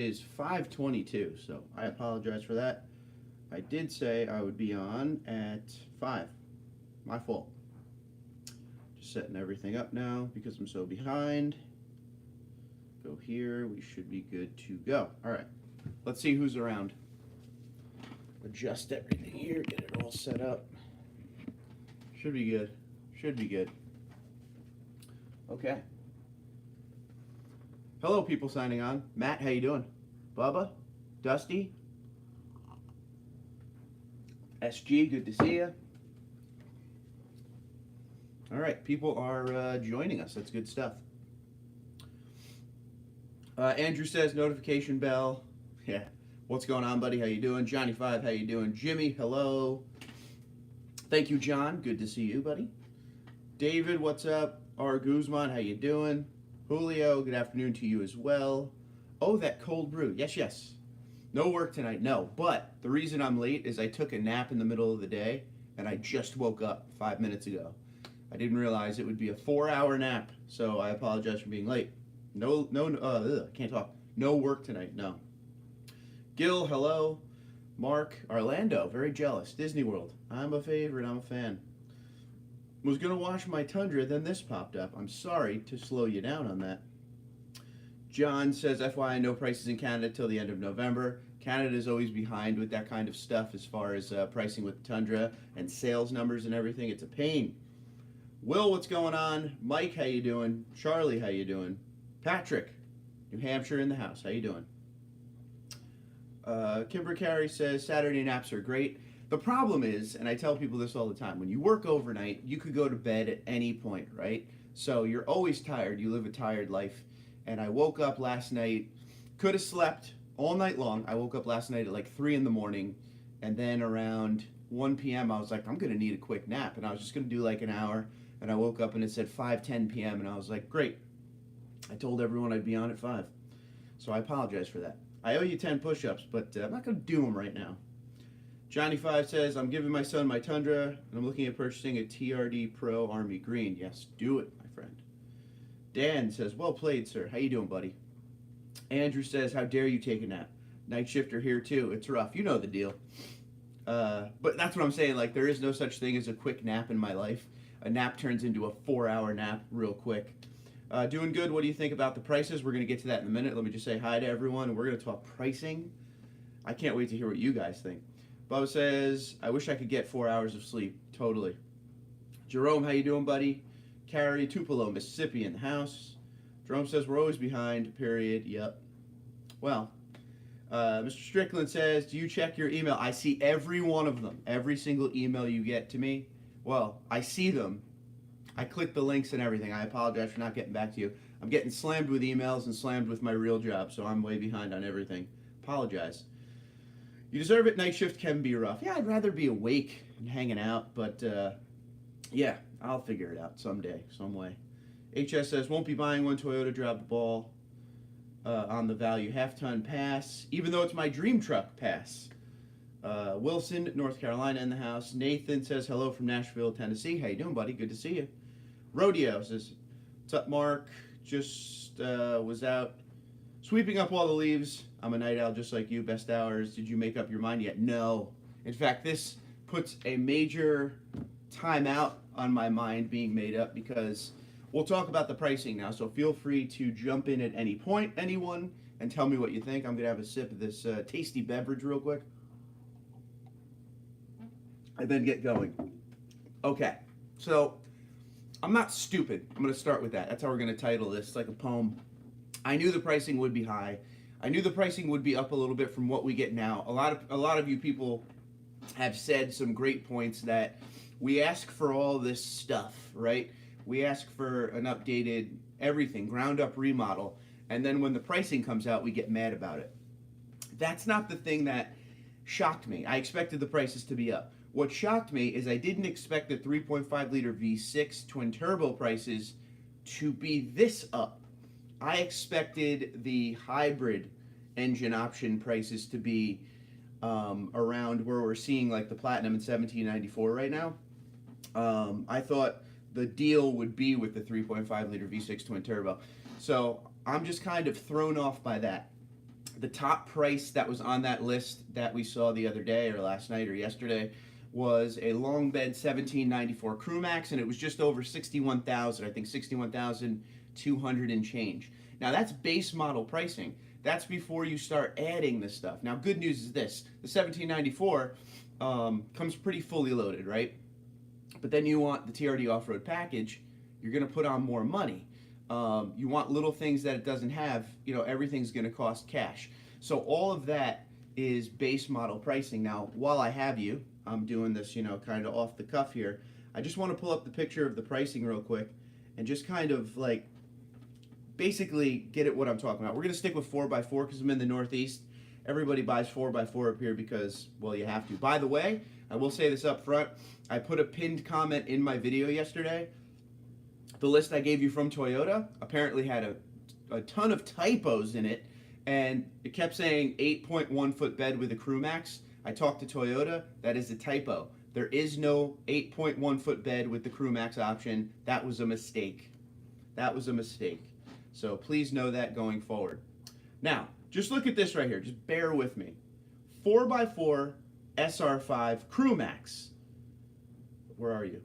is 5:22, so I apologize for that. I did say I would be on at 5. My fault. Just setting everything up now because I'm so behind. Go here. We should be good to go. All right. Let's see who's around. Adjust everything here. Get it all set up. Should be good. Should be good. Okay. Hello, people signing on. Matt, how you doing? Bubba? Dusty? SG, good to see you. All right, people are joining us. That's good stuff. Andrew says notification bell. Yeah. What's going on, buddy? How you doing? Johnny5, how you doing? Jimmy, hello. Thank you, John. Good to see you, buddy. David, what's up? R. Guzman, how you doing? Julio, good afternoon to you as well. Oh, that cold brew. Yes, yes. No work tonight, no. But the reason I'm late is I took a nap in the middle of the day, and I just woke up 5 minutes ago. I didn't realize it would be a 4-hour nap, so I apologize for being late. Can't talk. No work tonight, no. Gil, hello. Mark, Orlando, very jealous. Disney World. I'm a favorite, I'm a fan. Was going to wash my Tundra, then this popped up. I'm sorry to slow you down on that. John says, FYI, no prices in Canada till the end of November. Canada is always behind with that kind of stuff as far as pricing with Tundra and sales numbers and everything. It's a pain. Will, what's going on? Mike, how you doing? Charlie, how you doing? Patrick, New Hampshire in the house. How you doing? Kimber Carey says, Saturday naps are great. The problem is, and I tell people this all the time, when you work overnight, you could go to bed at any point, right? So you're always tired. You live a tired life. And I woke up last night, could have slept all night long. I woke up last night at like 3 in the morning. And then around 1 p.m., I was like, I'm going to need a quick nap. And I was just going to do like an hour. And I woke up and it said 5:10 p.m. And I was like, great. I told everyone I'd be on at 5. So I apologize for that. I owe you 10 push-ups, but I'm not going to do them right now. Johnny5 says, I'm giving my son my Tundra, and I'm looking at purchasing a TRD Pro Army Green. Yes, do it, my friend. Dan says, well played, sir. How you doing, buddy? Andrew says, how dare you take a nap? Night shifter here, too. It's rough. You know the deal. But that's what I'm saying. Like, there is no such thing as a quick nap in my life. A nap turns into a 4-hour nap real quick. Doing good. What do you think about the prices? We're going to get to that in a minute. Let me just say hi to everyone, and we're going to talk pricing. I can't wait to hear what you guys think. Bubba says, I wish I could get 4 hours of sleep. Totally. Jerome, how you doing, buddy? Carrie, Tupelo, Mississippi in the house. Jerome says, we're always behind, period. Yep. Well, Mr. Strickland says, do you check your email? I see every one of them. Every single email you get to me. Well, I see them. I click the links and everything. I apologize for not getting back to you. I'm getting slammed with emails and slammed with my real job, so I'm way behind on everything. Apologize. You deserve it. Night shift can be rough. Yeah, I'd rather be awake and hanging out, but yeah, I'll figure it out someday, some way. HS says, won't be buying one. Toyota dropped the ball on the value half-ton pass, even though it's my dream truck pass. Wilson, North Carolina in the house. Nathan says, hello from Nashville, Tennessee. How you doing, buddy? Good to see you. Rodeo says, what's up, Mark? Just was out sweeping up all the leaves. I'm a night owl just like you. Best hours. Did you make up your mind yet? No. In fact, this puts a major timeout on my mind being made up because we'll talk about the pricing now. So feel free to jump in at any point, anyone, and tell me what you think. I'm going to have a sip of this tasty beverage real quick and then get going. Okay. So I'm not stupid. I'm going to start with that. That's how we're going to title this. It's like a poem. I knew the pricing would be high. I knew the pricing would be up a little bit from what we get now. A lot of you people have said some great points that we ask for all this stuff, right? We ask for an updated everything, ground up remodel, and then when the pricing comes out, we get mad about it. That's not the thing that shocked me. I expected the prices to be up. What shocked me is I didn't expect the 3.5 liter V6 twin turbo prices to be this up. I expected the hybrid engine option prices to be around where we're seeing like the Platinum in 1794 right now. I thought the deal would be with the 3.5 liter V6 twin turbo. So I'm just kind of thrown off by that. The top price that was on that list that we saw the other day, or last night, or yesterday, was a long bed 1794 Crew Max, and it was just over 61,000. I think 61,200 and change. Now that's base model pricing. That's before you start adding this stuff. Now, good news is this: the 1794 comes pretty fully loaded, right? But then you want the TRD off-road package. You're going to put on more money. You want little things that it doesn't have. You know, everything's going to cost cash. So all of that is base model pricing. Now, while I have you, I'm doing this, you know, kind of off the cuff here. I just want to pull up the picture of the pricing real quick and just kind of like basically get at what I'm talking about. We're going to stick with 4x4 because I'm in the Northeast. Everybody buys 4x4 up here because, well, you have to. By the way, I will say this up front. I put a pinned comment in my video yesterday. The list I gave you from Toyota apparently had a ton of typos in it, and it kept saying 8.1 foot bed with a Crew Max. I talked to Toyota. That is a typo. There is no 8.1 foot bed with the Crew Max option. That was a mistake. That was a mistake. So please know that going forward. Now, just look at this right here. Just bear with me. 4x4 SR5 Crew Max. Where are you?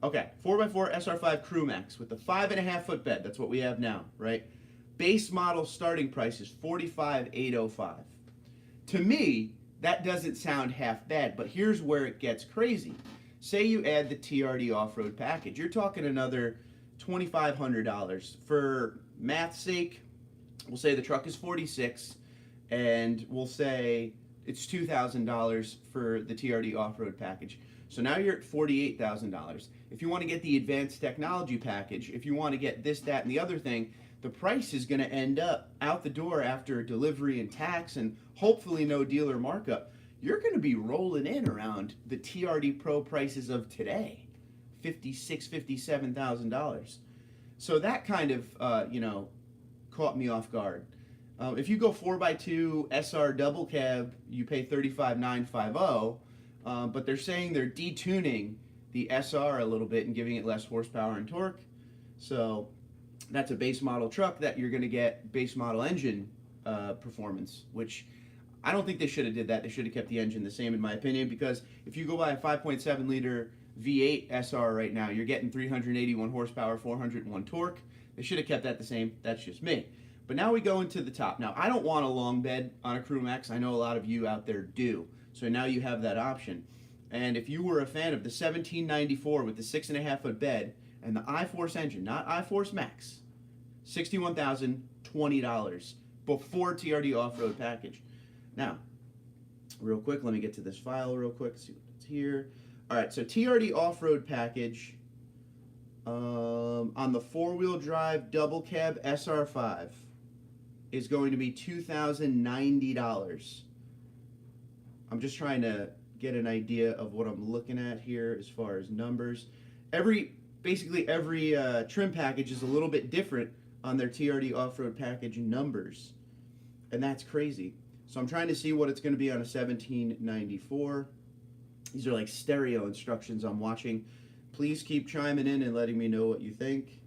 Okay, 4x4 SR5 Crew Max with the 5.5 foot bed. That's what we have now, right? Base model starting price is $45,805. To me, that doesn't sound half bad, but here's where it gets crazy. Say you add the TRD off-road package. You're talking another $2,500. For math's sake, we'll say the truck is $46,000, and we'll say it's $2,000 for the TRD off-road package. So now you're at $48,000. If you want to get the advanced technology package, if you want to get this, that, and the other thing, the price is going to end up out the door after delivery and tax and hopefully no dealer markup. You're going to be rolling in around the TRD Pro prices of today, $56,000, $57,000. So that kind of, you know, caught me off guard. If you go 4x2 SR double cab, you pay $35,950, but they're saying they're detuning the SR a little bit and giving it less horsepower and torque. So that's a base model truck that you're going to get base model engine performance, which I don't think they should have did that. They should have kept the engine the same, in my opinion, because if you go buy a 5.7 liter V8 SR right now, you're getting 381 horsepower, 401 torque. They should have kept that the same. That's just me. But now we go into the top. Now, I don't want a long bed on a Crew Max. I know a lot of you out there do. So now you have that option. And if you were a fan of the 1794 with the 6.5 foot bed and the iForce engine, not iForce Max, $61,020 before TRD off-road package. Now, real quick, let me get to this file real quick, see what's here. All right, so TRD off-road package on the four-wheel drive double cab SR5 is going to be $2,090. I'm just trying to get an idea of what I'm looking at here as far as numbers. Basically every trim package is a little bit different on their TRD off-road package numbers, and that's crazy. So I'm trying to see what it's going to be on a 1794. These are like stereo instructions I'm watching. Please keep chiming in and letting me know what you think.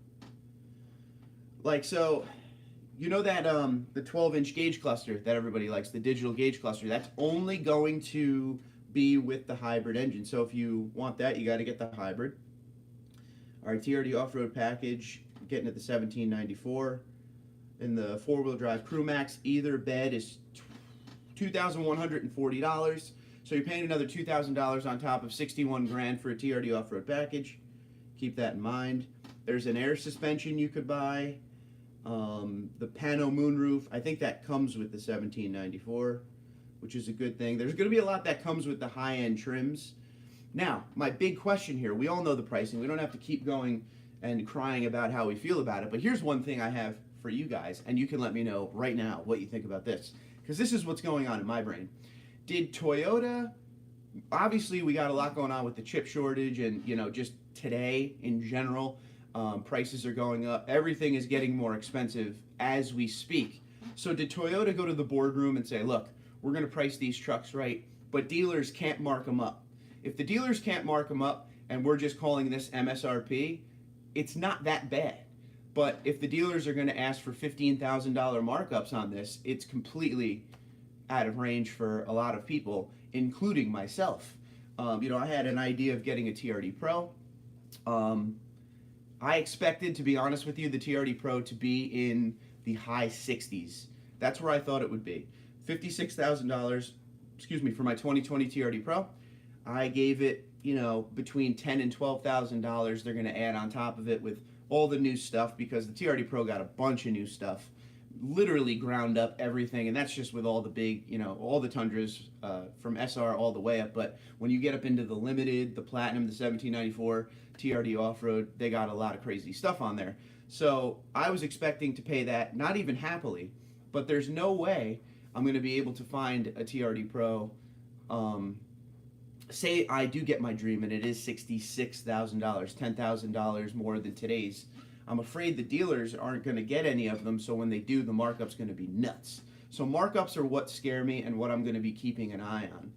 Like, so, you know that the 12-inch gauge cluster that everybody likes, the digital gauge cluster, that's only going to be with the hybrid engine. So if you want that, you got to get the hybrid. All right, TRD off-road package, getting at the 1794. In the four-wheel drive Crew Max, either bed is $2,140. So you're paying another $2,000 on top of $61,000 for a TRD off-road package. Keep that in mind. There's an air suspension you could buy. The Pano moonroof, I think that comes with the 1794, which is a good thing. There's going to be a lot that comes with the high-end trims. Now, my big question here, we all know the pricing. We don't have to keep going and crying about how we feel about it. But here's one thing I have for you guys, and you can let me know right now what you think about this, because this is what's going on in my brain. Did Toyota, obviously we got a lot going on with the chip shortage and, you know, just today in general, prices are going up. Everything is getting more expensive as we speak. So did Toyota go to the boardroom and say, look, we're going to price these trucks right, but dealers can't mark them up? If the dealers can't mark them up and we're just calling this MSRP, it's not that bad. But if the dealers are going to ask for $15,000 markups on this, it's completely out of range for a lot of people, including myself. I had an idea of getting a TRD Pro. I expected, to be honest with you, the TRD Pro to be in the high 60s. That's where I thought it would be. $56,000, for my 2020 TRD Pro. I gave it, between $10,000 and $12,000. They're going to add on top of it with all the new stuff, because the TRD Pro got a bunch of new stuff, literally ground up everything, and that's just with all the big, all the Tundras from SR all the way up. But when you get up into the Limited, the Platinum, the 1794, TRD Off-Road, they got a lot of crazy stuff on there. So I was expecting to pay that, not even happily, but there's no way I'm going to be able to find a TRD Pro. Say I do get my dream and it is $66,000, $10,000 more than today's. I'm afraid the dealers aren't going to get any of them, so when they do, the markup's going to be nuts. So markups are what scare me and what I'm going to be keeping an eye on.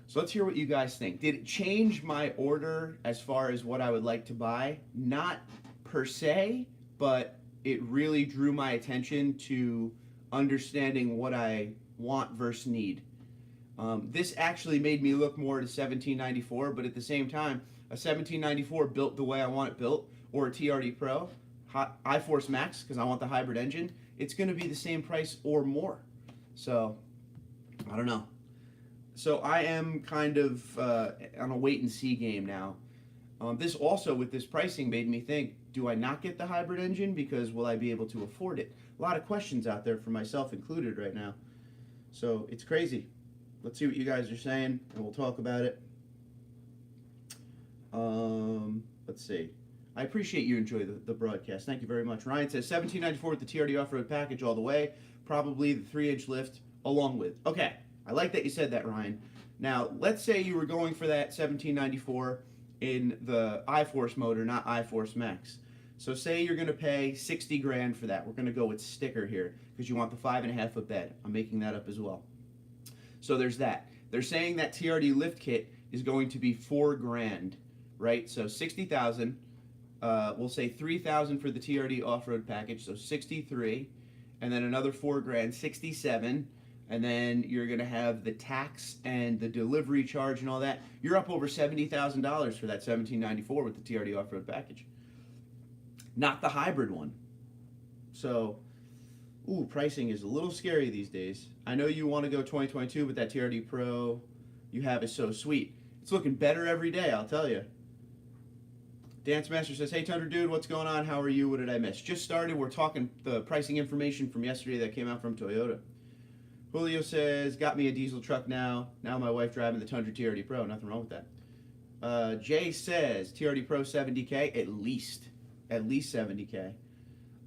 So let's hear what you guys think. Did it change my order as far as what I would like to buy? Not per se, but it really drew my attention to understanding what I want versus need. This actually made me look more to 1794, but at the same time, a 1794 built the way I want it built, or a TRD Pro, iForce Max, because I want the hybrid engine, it's going to be the same price or more. So, I don't know. So I am kind of on a wait-and-see game now. This also, with this pricing, made me think, do I not get the hybrid engine, because will I be able to afford it? A lot of questions out there, for myself included, right now. So, it's crazy. Let's see what you guys are saying, and we'll talk about it. Let's see. I appreciate you enjoy the broadcast. Thank you very much. Ryan says 1794 with the TRD off-road package all the way. Probably the 3-inch lift along with. Okay, I like that you said that, Ryan. Now, let's say you were going for that 1794 in the iForce motor, not iForce Max. So say you're going to pay 60 grand for that. We're going to go with sticker here because you want the 5.5 foot bed. I'm making that up as well. So there's that. They're saying that TRD lift kit is going to be $4 grand, right? So 60,000. We'll say 3,000 for the TRD off-road package, so 63, and then another $4 grand, 67, and then you're going to have the tax and the delivery charge and all that. You're up over $70,000 for that 1794 with the TRD off-road package. Not the hybrid one. So, pricing is a little scary these days. I know you want to go 2022, but that TRD Pro you have is so sweet. It's looking better every day, I'll tell you. Dance Master says, hey Tundra Dude, what's going on? How are you? What did I miss? Just started. We're talking the pricing information from yesterday that came out from Toyota. Julio says, got me a diesel truck now. Now my wife driving the Tundra TRD Pro. Nothing wrong with that. Jay says, TRD Pro 70K, at least 70K.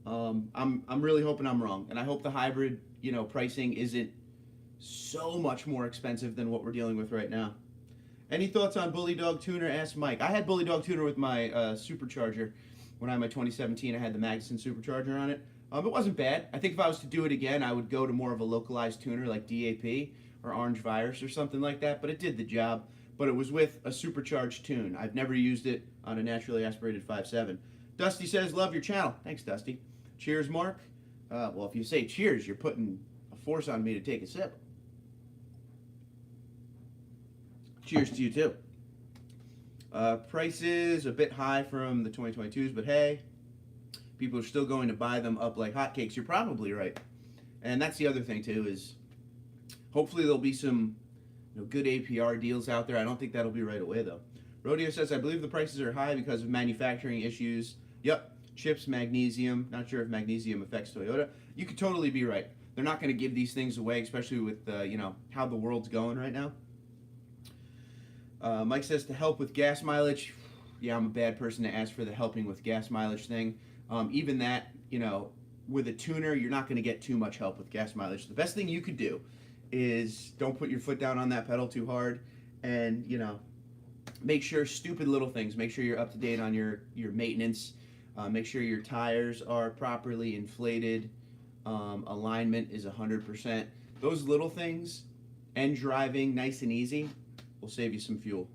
I'm really hoping I'm wrong, and I hope the hybrid, pricing isn't so much more expensive than what we're dealing with right now. Any thoughts on Bully Dog Tuner? Ask Mike. I had Bully Dog Tuner with my supercharger when I had my 2017. I had the Magnuson supercharger on it. It wasn't bad. I think if I was to do it again, I would go to more of a localized tuner like DAP or Orange Virus or something like that. But it did the job. But it was with a supercharged tune. I've never used it on a naturally aspirated 5.7. Dusty says, love your channel. Thanks, Dusty. Cheers, Mark. Well, if you say cheers, you're putting a force on me to take a sip. Cheers to you, too. Prices a bit high from the 2022s, but hey, people are still going to buy them up like hotcakes. You're probably right. And that's the other thing, too, is hopefully there'll be some good APR deals out there. I don't think that'll be right away, though. Rodeo says, I believe the prices are high because of manufacturing issues. Yep, chips, magnesium. Not sure if magnesium affects Toyota. You could totally be right. They're not going to give these things away, especially with, how the world's going right now. Mike says to help with gas mileage. Yeah, I'm a bad person to ask for the helping with gas mileage thing. Even that, with a tuner, you're not going to get too much help with gas mileage. The best thing you could do is don't put your foot down on that pedal too hard, and, make sure stupid little things. Make sure you're up to date on your maintenance. Make sure your tires are properly inflated. Alignment is 100%. Those little things, and driving nice and easy, will save you some fuel.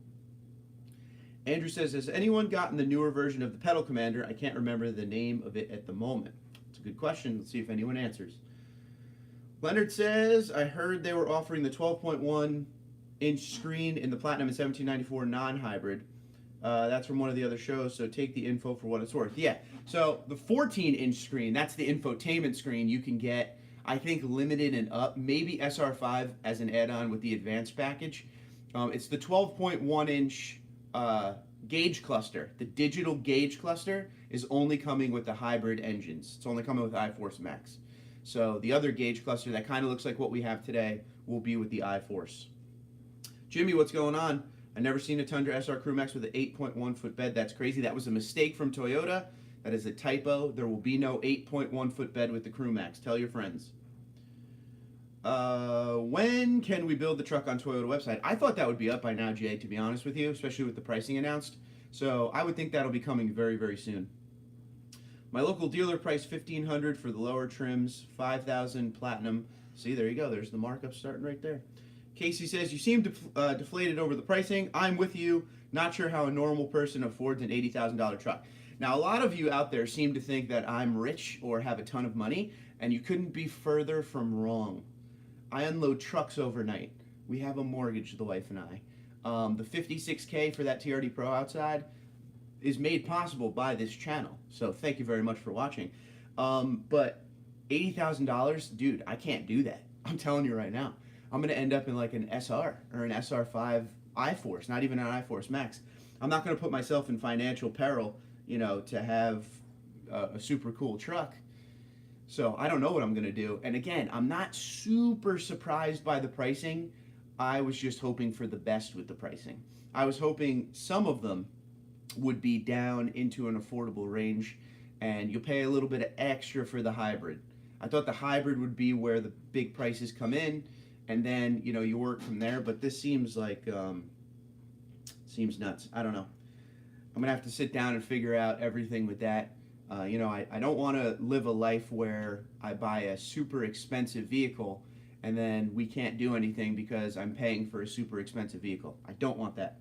Andrew says, has anyone gotten the newer version of the Pedal Commander? I can't remember the name of it at the moment. It's a good question. Let's see if anyone answers. Leonard says, I heard they were offering the 12.1-inch screen in the Platinum and 1794 non-hybrid. That's from one of the other shows, so take the info for what it's worth. Yeah, so the 14-inch screen, that's the infotainment screen you can get, I think, limited and up, maybe SR5 as an add-on with the advanced package. It's the 12.1-inch gauge cluster. The digital gauge cluster is only coming with the hybrid engines. It's only coming with iForce Max. So the other gauge cluster that kind of looks like what we have today will be with the iForce. Jimmy, what's going on? I never seen a Tundra SR Crew Max with an 8.1-foot bed. That's crazy. That was a mistake from Toyota. That is a typo. There will be no 8.1-foot bed with the Crew Max. Tell your friends. When can we build the truck on Toyota website? I thought that would be up by now, Jay, to be honest with you, especially with the pricing announced. So I would think that'll be coming very, very soon. My local dealer price $1,500 for the lower trims, $5,000 Platinum. See, there you go. There's the markup starting right there. Casey says, you seem deflated over the pricing. I'm with you. Not sure how a normal person affords an $80,000 truck. Now, a lot of you out there seem to think that I'm rich or have a ton of money, and you couldn't be further from wrong. I unload trucks overnight. We have a mortgage, the wife and I. The $56K for that TRD Pro outside is made possible by this channel. So thank you very much for watching. But $80,000, dude, I can't do that. I'm telling you right now. I'm going to end up in like an SR or an SR5 iForce, not even an iForce Max. I'm not going to put myself in financial peril, you know, to have a super cool truck. So I don't know what I'm going to do. And again, I'm not super surprised by the pricing. I was just hoping for the best with the pricing. I was hoping some of them would be down into an affordable range, and you'll pay a little bit of extra for the hybrid. I thought the hybrid would be where the big prices come in, and then, you know, you work from there. But this seems like, seems nuts. I don't know. I'm going to have to sit down and figure out everything with that. You know, I don't want to live a life where I buy a super expensive vehicle and then we can't do anything because I'm paying for a super expensive vehicle. I don't want that.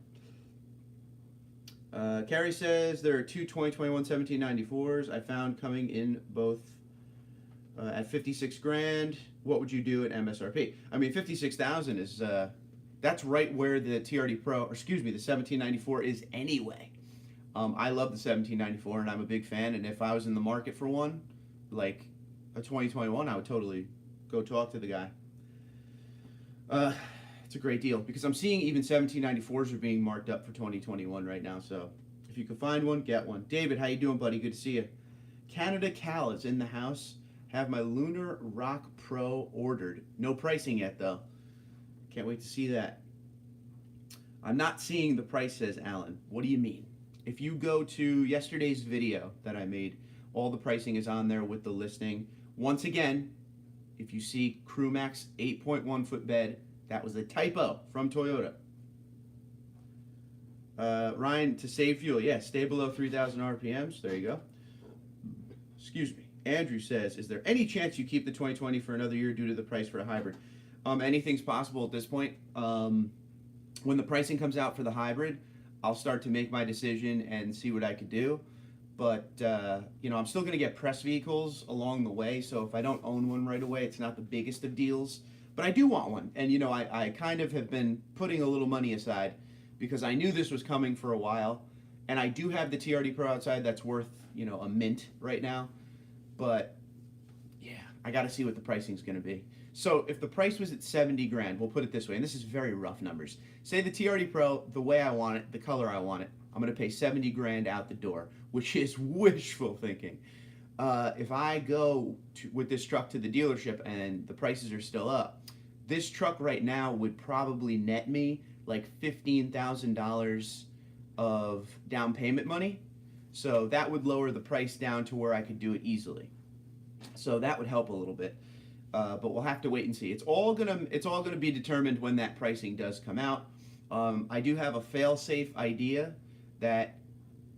Carrie says there are two 2021 1794s I found coming in both at 56 grand. What would you do at MSRP? I mean, 56,000 is that's right where the TRD Pro, or excuse me, the 1794 is anyway. I love the 1794 and I'm a big fan, and if I was in the market for one, like a 2021, I would totally go talk to the guy. It's a great deal because I'm seeing even 1794s are being marked up for 2021 right now. So if you can find one, get one. David, how you doing, buddy? Good to see you. Canada Cal is in the house. Have my Lunar Rock Pro ordered. No pricing yet, though. Can't wait to see that. I'm not seeing the price, says Alan. What do you mean? If you go to yesterday's video that I made, all the pricing is on there with the listing. Once again, if you see Crew Max 8.1-foot bed, that was a typo from Toyota. Ryan, to save fuel, yeah, stay below 3,000 RPMs. There you go. Excuse me. Andrew says, is there any chance you keep the 2020 for another year due to the price for a hybrid? Anything's possible at this point. When the pricing comes out for the hybrid, I'll start to make my decision and see what I could do. But, you know, I'm still going to get press vehicles along the way, so if I don't own one right away, it's not the biggest of deals. But I do want one, and, you know, I kind of have been putting a little money aside because I knew this was coming for a while, and I do have the TRD Pro outside that's worth, you know, a mint right now. But, yeah, I got to see what the pricing's going to be. So if the price was at 70 grand, we'll put it this way, and this is very rough numbers. Say the TRD Pro, the way I want it, the color I want it, I'm going to pay 70 grand out the door, which is wishful thinking. If I go with this truck to the dealership and the prices are still up, this truck right now would probably net me like $15,000 of down payment money. So that would lower the price down to where I could do it easily. So that would help a little bit. But we'll have to wait and see. It's all gonna be determined when that pricing does come out. I do have a fail-safe idea that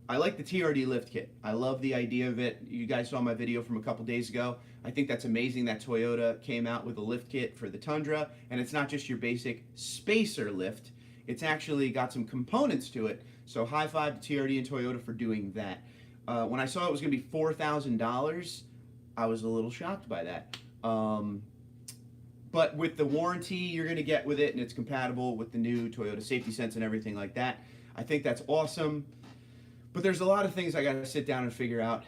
I like the TRD lift kit. I love the idea of it. You guys saw my video from a couple days ago. I think that's amazing that Toyota came out with a lift kit for the Tundra, and it's not just your basic spacer lift. It's actually got some components to it. So high five to TRD and Toyota for doing that. When I saw it was gonna be $4,000, I was a little shocked by that. But with the warranty you're going to get with it, and it's compatible with the new Toyota Safety Sense and everything like that, I think that's awesome. But there's a lot of things I got to sit down and figure out.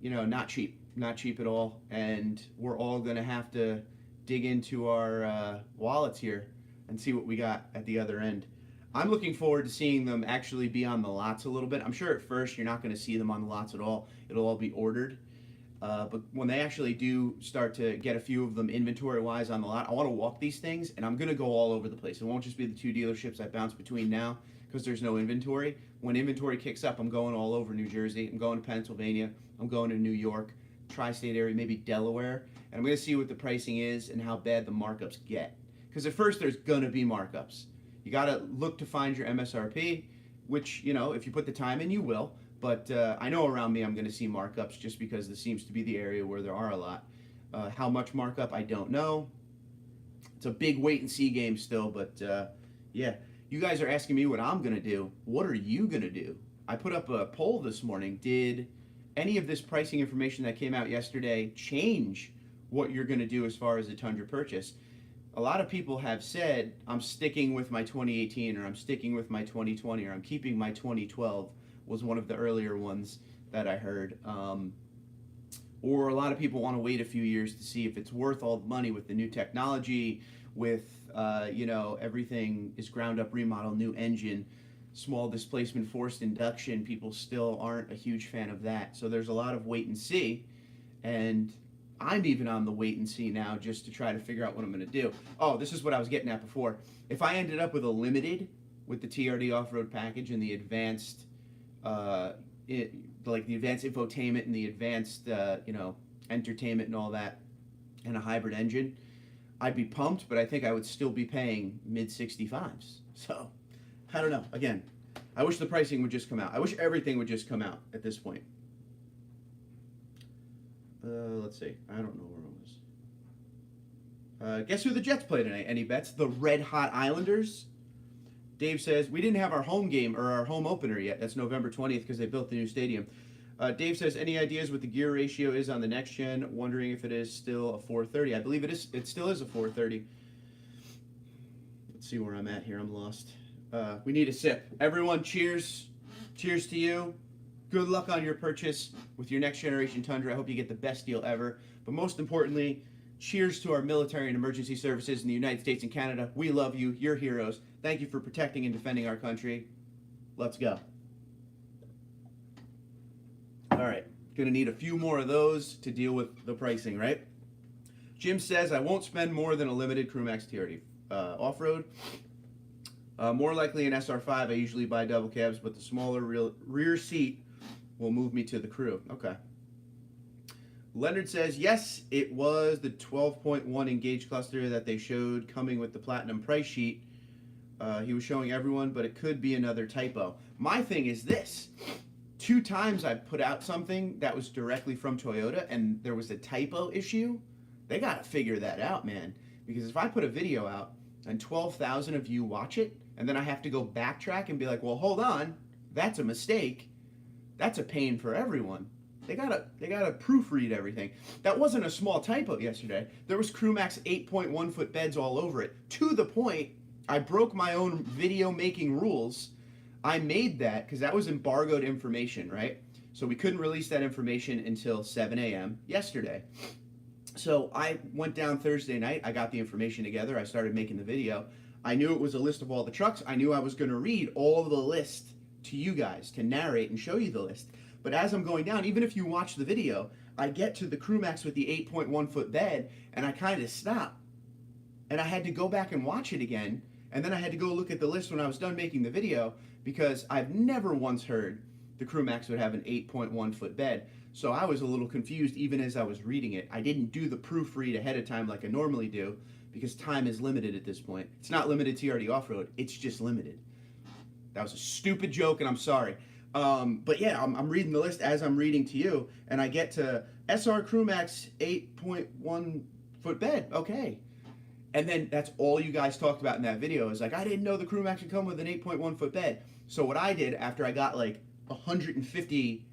Not cheap at all. And we're all going to have to dig into our wallets here and see what we got at the other end. I'm looking forward to seeing them actually be on the lots a little bit. I'm sure at first you're not going to see them on the lots at all. It'll all be ordered. But when they actually do start to get a few of them inventory-wise on the lot, I want to walk these things, and I'm going to go all over the place. It won't just be the 2 dealerships I bounce between now because there's no inventory. When inventory kicks up, I'm going all over New Jersey. I'm going to Pennsylvania. I'm going to New York, tri-state area, maybe Delaware. And I'm going to see what the pricing is and how bad the markups get. Because at first, there's going to be markups. You got to look to find your MSRP, which, if you put the time in, you will. But I know around me I'm going to see markups just because this seems to be the area where there are a lot. How much markup, I don't know. It's a big wait-and-see game still, but yeah. You guys are asking me what I'm going to do. What are you going to do? I put up a poll this morning. Did any of this pricing information that came out yesterday change what you're going to do as far as the Tundra purchase? A lot of people have said, I'm sticking with my 2018, or I'm sticking with my 2020, or I'm keeping my 2012, was one of the earlier ones that I heard. Or a lot of people want to wait a few years to see if it's worth all the money with the new technology, with, everything is ground up remodel, new engine, small displacement, forced induction. People still aren't a huge fan of that. So there's a lot of wait and see. And I'm even on the wait and see now just to try to figure out what I'm going to do. Oh, this is what I was getting at before. If I ended up with a limited with the TRD off-road package and the advanced, the advanced infotainment and the advanced, entertainment and all that, and a hybrid engine, I'd be pumped, but I think I would still be paying mid-65s. So, I don't know. Again, I wish the pricing would just come out. I wish everything would just come out at this point. Let's see. I don't know where it was. Guess who the Jets play tonight? Any bets? The Red Hot Islanders. Dave says, we didn't have our home game or our home opener yet. That's November 20th because they built the new stadium. Dave says, any ideas what the gear ratio is on the next gen? Wondering if it is still a 430. I believe it is. It still is a 430. Let's see where I'm at here. I'm lost. We need a sip. Everyone, cheers. Cheers to you. Good luck on your purchase with your next generation Tundra. I hope you get the best deal ever. But most importantly, cheers to our military and emergency services in the United States and Canada. We love you. You're heroes. Thank you for protecting and defending our country. Let's go. All right. Going to need a few more of those to deal with the pricing, right? Jim says, I won't spend more than a limited Crewmax TRD off-road. More likely an SR5. I usually buy double cabs, but the smaller rear seat will move me to the Crew. Okay. Leonard says, yes, it was the 12.1 Engage cluster that they showed coming with the Platinum price sheet. He was showing everyone, but it could be another typo. My thing is this. 2 times I put out something that was directly from Toyota and there was a typo issue. They got to figure that out, man. Because if I put a video out and 12,000 of you watch it, and then I have to go backtrack and be like, well, hold on, that's a mistake. That's a pain for everyone. They gotta proofread everything. That wasn't a small typo yesterday. There was Crewmax 8.1 foot beds all over it. To the point, I broke my own video making rules. I made that because that was embargoed information, right? So we couldn't release that information until 7 a.m. yesterday. So I went down Thursday night. I got the information together. I started making the video. I knew it was a list of all the trucks. I knew I was going to read all of the list to you guys, to narrate and show you the list. But as I'm going down, even if you watch the video, I get to the Crewmax with the 8.1 foot bed, and I kind of stop. And I had to go back and watch it again, and then I had to go look at the list when I was done making the video, because I've never once heard the Crewmax would have an 8.1 foot bed. So I was a little confused even as I was reading it. I didn't do the proofread ahead of time like I normally do, because time is limited at this point. It's not limited TRD off-road, it's just limited. That was a stupid joke, and I'm sorry. But yeah, I'm reading the list as I'm reading to you, and I get to SR Crewmax 8.1 foot bed. Okay. And then that's all you guys talked about in that video is like, I didn't know the Crewmax would come with an 8.1 foot bed. So what I did after I got like 150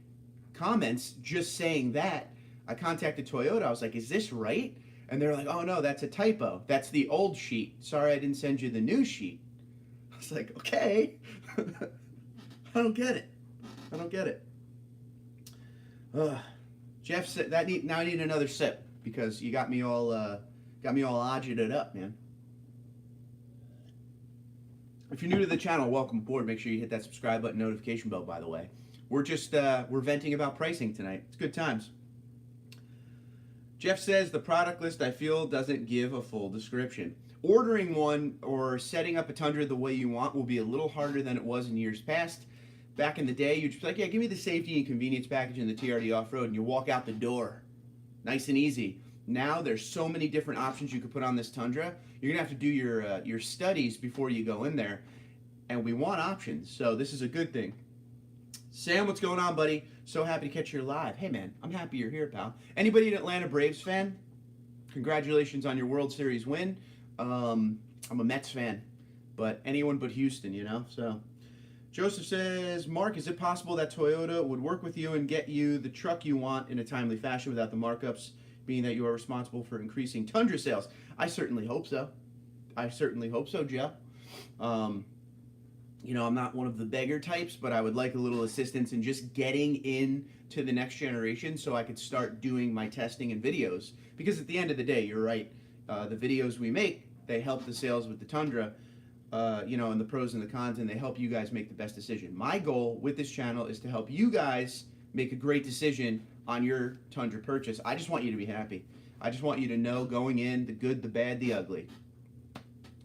comments just saying that, I contacted Toyota. I was like, is this right? And they're like, oh no, that's a typo. That's the old sheet. Sorry, I didn't send you the new sheet. I was like, okay. I don't get it. I don't get it. Jeff said now I need another sip because you got me all agitated up, man. If you're new to the channel, welcome aboard. Make sure you hit that subscribe button, notification bell, by the way. We're just we're venting about pricing tonight. It's good times. Jeff says the product list I feel doesn't give a full description. Ordering one or setting up a Tundra the way you want will be a little harder than it was in years past. Back in the day, you'd just be like, yeah, give me the safety and convenience package in the TRD off-road, and you walk out the door. Nice and easy. Now there's so many different options you could put on this Tundra. You're going to have to do your studies before you go in there, and we want options, so this is a good thing. Sam, what's going on, buddy? So happy to catch you live. Hey, man, I'm happy you're here, pal. Anybody an Atlanta Braves fan? Congratulations on your World Series win. I'm a Mets fan, but anyone but Houston, you know, so... Joseph says, Mark, is it possible that Toyota would work with you and get you the truck you want in a timely fashion without the markups, being that you are responsible for increasing Tundra sales? I certainly hope so. I certainly hope so, Joe. You know, I'm not one of the beggar types, but I would like a little assistance in just getting into the next generation so I could start doing my testing and videos. Because at the end of the day, you're right, the videos we make, they help the sales with the Tundra. You know, and the pros and the cons, and they help you guys make the best decision. My goal with this channel is to help you guys make a great decision on your Tundra purchase. I just want you to be happy. I just want you to know going in, the good, the bad, the ugly.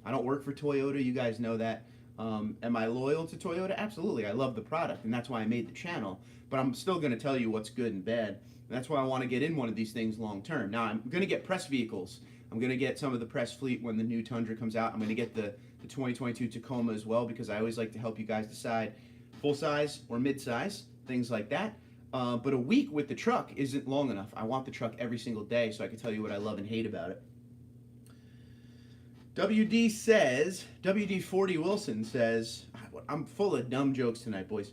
I don't work for Toyota, you guys know that. Am I loyal to Toyota? Absolutely. I love the product, and that's why I made the channel. But I'm still going to tell you what's good and bad. And that's why I want to get in one of these things long term. Now, I'm going to get press vehicles. I'm going to get some of the press fleet when the new Tundra comes out. I'm going to get the 2022 Tacoma as well, because I always like to help you guys decide full size or mid size, things like that. But a week with the truck isn't long enough. I want the truck every single day so I can tell you what I love and hate about it. WD40 Wilson says, I'm full of dumb jokes tonight, boys.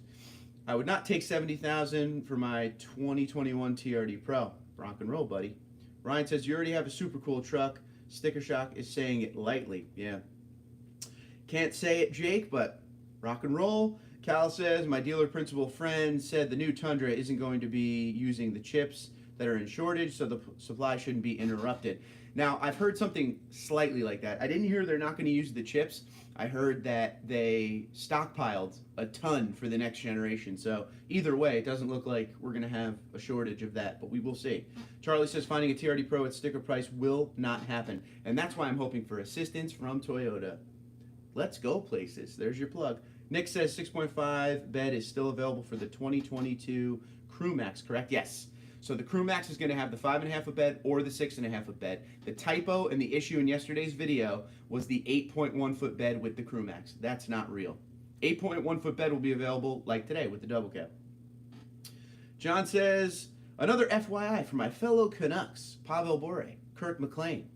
I would not take $70,000 for my 2021 TRD Pro. Rock and roll, buddy. Ryan says, you already have a super cool truck. Sticker Shock is saying it lightly. Yeah. Can't say it, Jake, but rock and roll. Cal says, my dealer principal friend said the new Tundra isn't going to be using the chips that are in shortage, so the supply shouldn't be interrupted. Now, I've heard something slightly like that. I didn't hear they're not going to use the chips. I heard that they stockpiled a ton for the next generation. So either way, it doesn't look like we're going to have a shortage of that, but we will see. Charlie says finding a TRD Pro at sticker price will not happen. And that's why I'm hoping for assistance from Toyota. Let's go places. There's your plug. Nick says 6.5 bed is still available for the 2022 Crew Max, correct? Yes. So the Crew Max is going to have the 5.5 a bed or the 6.5 a bed. The typo and the issue in yesterday's video was the 8.1 foot bed with the Crew Max. That's not real. 8.1 foot bed will be available like today with the double cab. John says, another FYI for my fellow Canucks, Pavel Bure, Kirk McLean,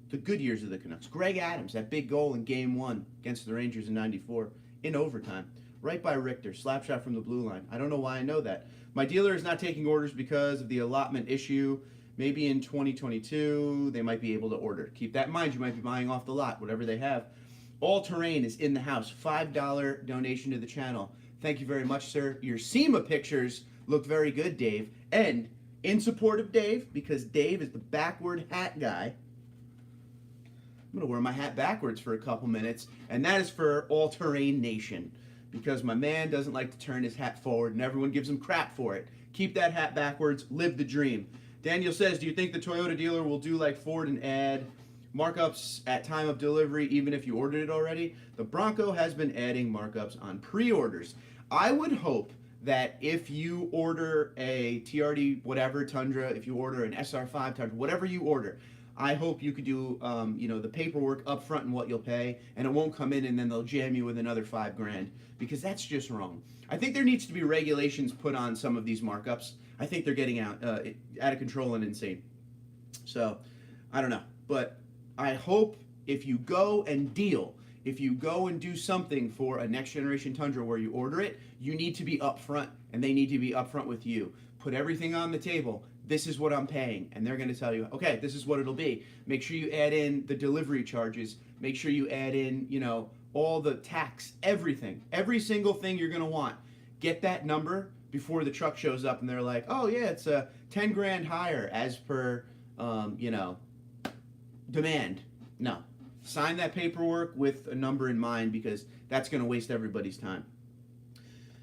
the good years of the Canucks. Greg Adams, that big goal in Game 1 against the Rangers in '94 in overtime. Right by Richter, slap shot from the blue line. I don't know why I know that. My dealer is not taking orders because of the allotment issue. Maybe in 2022, they might be able to order. Keep that in mind. You might be buying off the lot, whatever they have. All Terrain is in the house. $5 donation to the channel. Thank you very much, sir. Your SEMA pictures look very good, Dave. And in support of Dave, because Dave is the backward hat guy, I'm going to wear my hat backwards for a couple minutes, and that is for All Terrain Nation, because my man doesn't like to turn his hat forward, and everyone gives him crap for it. Keep that hat backwards. Live the dream. Daniel says, do you think the Toyota dealer will do like Ford and add markups at time of delivery, even if you ordered it already? The Bronco has been adding markups on pre-orders. I would hope that if you order a TRD whatever Tundra, if you order an SR5 Tundra, whatever you order, I hope you could do, you know, the paperwork up front and what you'll pay, and it won't come in and then they'll jam you with another $5 grand, because that's just wrong. I think there needs to be regulations put on some of these markups. I think they're getting out of control and insane. So, I don't know, but I hope if you go and deal, if you go and do something for a next generation Tundra where you order it, you need to be upfront, and they need to be upfront with you. Put everything on the table. this is what I'm paying. And they're going to tell you, okay, this is what it'll be. Make sure you add in the delivery charges. Make sure you add in, you know, all the tax, everything. Every single thing you're going to want. Get that number before the truck shows up and they're like, oh, yeah, it's 10 grand higher as per, you know, demand. No. Sign that paperwork with a number in mind because that's going to waste everybody's time.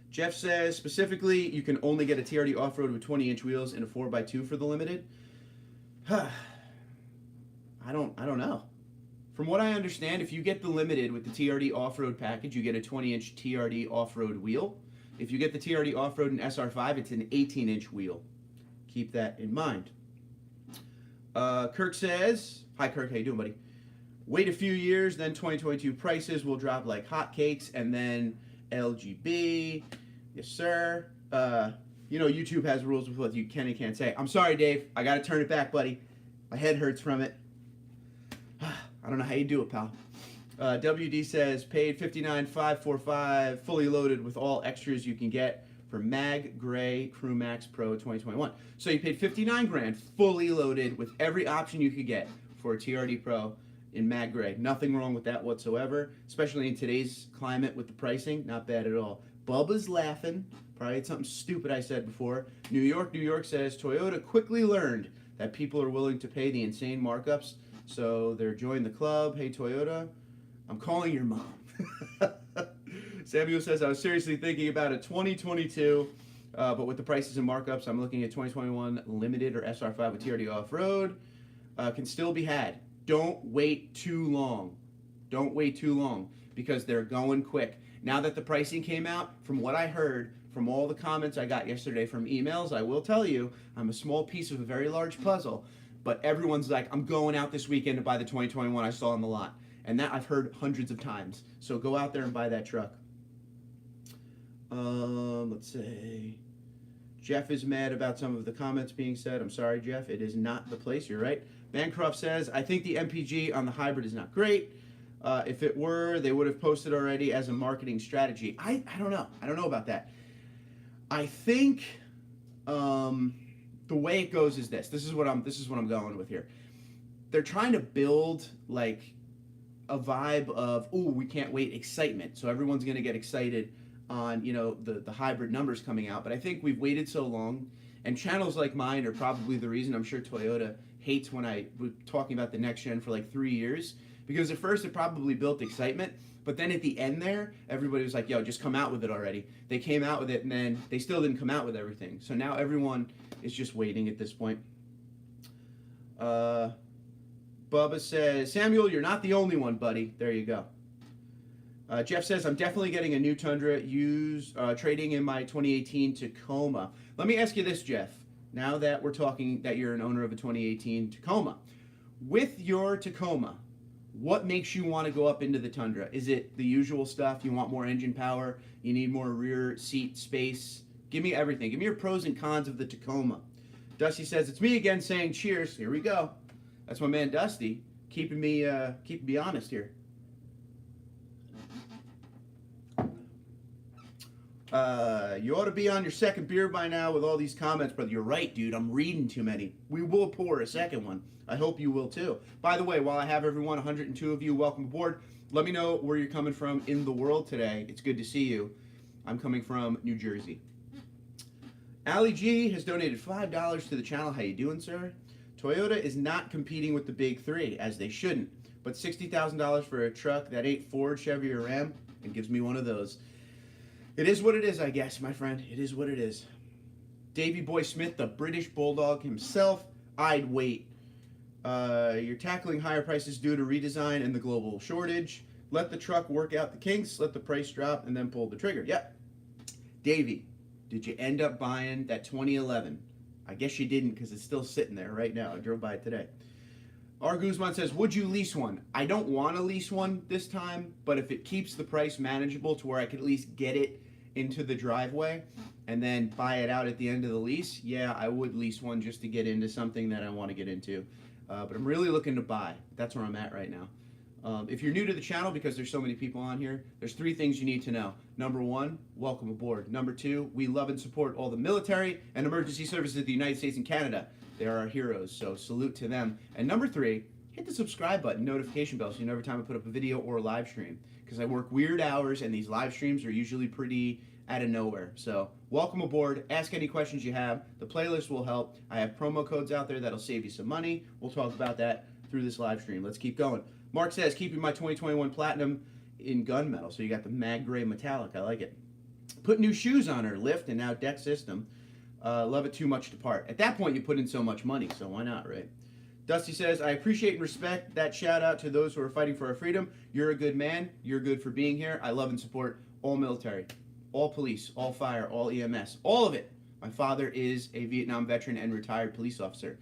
Jeff says, specifically, you can only get a TRD off-road with 20-inch wheels and a 4x2 for the limited. I don't know. From what I understand, if you get the limited with the TRD off-road package, you get a 20-inch TRD off-road wheel. If you get the TRD off-road in SR5, it's an 18-inch wheel. Keep that in mind. Kirk says, hi Kirk, how you doing, buddy? Wait a few years, then 2022 prices will drop like hotcakes, and then LGB. Yes, sir. You know, YouTube has rules with what you can and can't say. I'm sorry, Dave. I got to turn it back, buddy. My head hurts from it. I don't know how you do it, pal. WD says, paid $59,545, fully loaded with all extras you can get for Mag Gray Crew Max Pro 2021. So you paid 59 grand, fully loaded with every option you could get for a TRD Pro in Mag Gray. Nothing wrong with that whatsoever, especially in today's climate with the pricing. Not bad at all. Bubba's laughing. Probably had something stupid I said before. New York says, Toyota quickly learned that people are willing to pay the insane markups, so they're joining the club. Hey, Toyota, I'm calling your mom. Samuel says, I was seriously thinking about a 2022, but with the prices and markups, I'm looking at 2021 Limited or SR5 with TRD off-road. Can still be had. Don't wait too long. Don't wait too long because they're going quick. Now that the pricing came out, from what I heard, from all the comments I got yesterday from emails, I will tell you, I'm a small piece of a very large puzzle, but everyone's like, I'm going out this weekend to buy the 2021 I saw on the lot. And that I've heard hundreds of times. So go out there and buy that truck. Let's see. Jeff is mad about some of the comments being said. I'm sorry, Jeff. It is not the place. You're right. Bancroft says, I think the MPG on the hybrid is not great. If it were, they would have posted already as a marketing strategy. I don't know. I don't know about that. I think the way it goes is this. This is what I'm going with here. They're trying to build like a vibe of, oh, we can't wait excitement. So everyone's going to get excited on, you know, the hybrid numbers coming out. But I think we've waited so long, and channels like mine are probably the reason. I'm sure Toyota hates when I was talking about the next gen for like 3 years, because at first it probably built excitement, but then at the end there, everybody was like, yo, just come out with it already. They came out with it, and then they still didn't come out with everything. So now everyone is just waiting at this point. Bubba says, Samuel, you're not the only one, buddy. There you go. Jeff says, I'm definitely getting a new Tundra used, trading in my 2018 Tacoma. Let me ask you this, Jeff. Now that we're talking that you're an owner of a 2018 Tacoma. With your Tacoma, what makes you want to go up into the Tundra? Is it the usual stuff? You want more engine power? You need more rear seat space? Give me everything. Give me your pros and cons of the Tacoma. Dusty says, it's me again saying cheers. Here we go. That's my man Dusty, keeping me honest here. You ought to be on your second beer by now with all these comments, brother. You're right, dude. I'm reading too many. We will pour a second one. I hope you will too. By the way, while I have everyone, 102 of you, welcome aboard. Let me know where you're coming from in the world today. It's good to see you. I'm coming from New Jersey. Ali G has donated $5 to the channel. How you doing, sir? Toyota is not competing with the big three, as they shouldn't. But $60,000 for a truck that ain't Ford, Chevy, or Ram, it gives me one of those. It is what it is, I guess, my friend. It is what it is. Davey Boy Smith, the British Bulldog himself, I'd wait. You're tackling higher prices due to redesign and the global shortage. Let the truck work out the kinks, let the price drop, and then pull the trigger. Yep. Davey, did you end up buying that 2011? I guess you didn't, because it's still sitting there right now. I drove by it today. R. Guzman says, would you lease one? I don't want to lease one this time, but if it keeps the price manageable to where I could at least get it into the driveway and then buy it out at the end of the lease, yeah, I would lease one just to get into something that I want to get into. But I'm really looking to buy. That's where I'm at right now. If you're new to the channel, because there's so many people on here, there's 3 things you need to know. Number 1, welcome aboard. Number 2, we love and support all the military and emergency services of the United States and Canada. They are our heroes, so salute to them. And number 3, hit the subscribe button, notification bell, so you know every time I put up a video or a live stream. Because I work weird hours, and these live streams are usually pretty out of nowhere. So welcome aboard. Ask any questions you have. The playlist will help. I have promo codes out there that'll save you some money. We'll talk about that through this live stream. Let's keep going. Mark says, keeping my 2021 Platinum in gunmetal. So you got the mag gray metallic. I like it. Put new shoes on her, lift, and now deck system. Love it too much to part. At that point, you put in so much money, so why not, right? Dusty says, I appreciate and respect that shout out to those who are fighting for our freedom. You're a good man. You're good for being here. I love and support all military, all police, all fire, all EMS, all of it. My father is a Vietnam veteran and retired police officer.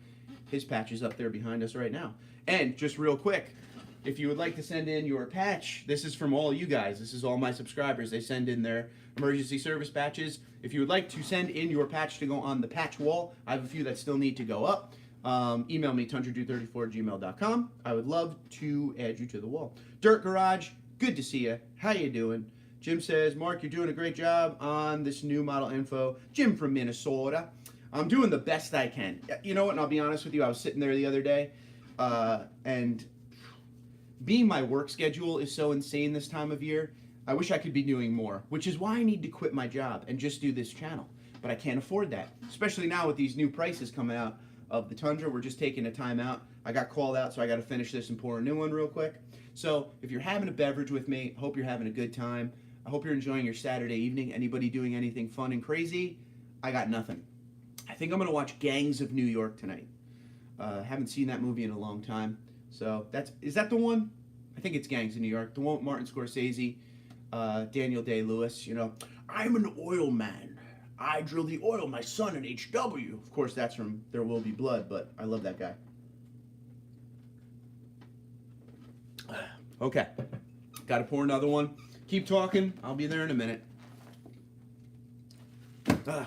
His patch is up there behind us right now. And just real quick, if you would like to send in your patch, this is from all you guys. This is all my subscribers. They send in their emergency service patches. If you would like to send in your patch to go on the patch wall, I have a few that still need to go up. Email me, TundraDude34@gmail.com. I would love to add you to the wall. Dirt Garage, good to see you. How you doing? Jim says, Mark, you're doing a great job on this new model info. Jim from Minnesota. I'm doing the best I can. You know what, and I'll be honest with you, I was sitting there the other day, and being my work schedule is so insane this time of year, I wish I could be doing more, which is why I need to quit my job and just do this channel. But I can't afford that, especially now with these new prices coming out of the Tundra. We're just taking a time out. I got called out, so I got to finish this and pour a new one real quick. So if you're having a beverage with me, hope you're having a good time. I hope you're enjoying your Saturday evening. Anybody doing anything fun and crazy? I got nothing. I think I'm going to watch Gangs of New York tonight. Haven't seen that movie in a long time. So is that the one? I think it's Gangs of New York. The one with Martin Scorsese, Daniel Day-Lewis. You know, I'm an oil man. I drill the oil, my son in HW. Of course, that's from There Will Be Blood, but I love that guy. Okay, got to pour another one. Keep talking. I'll be there in a minute.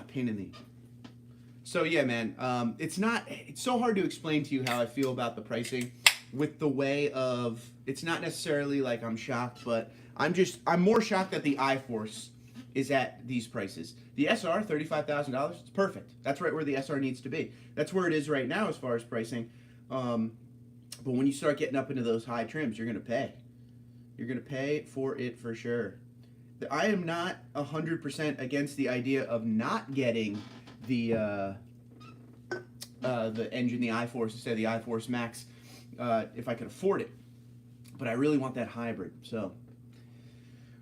Pain in the... So yeah, man, it's so hard to explain to you how I feel about the pricing with the way of, it's not necessarily like I'm shocked, but I'm more shocked that the iForce is at these prices. The SR, $35,000, it's perfect. That's right where the SR needs to be. That's where it is right now as far as pricing. But when you start getting up into those high trims, you're going to pay. You're going to pay for it for sure. I am not 100% against the idea of not getting the engine, the iForce, instead of the iForce Max, if I can afford it. But I really want that hybrid. So,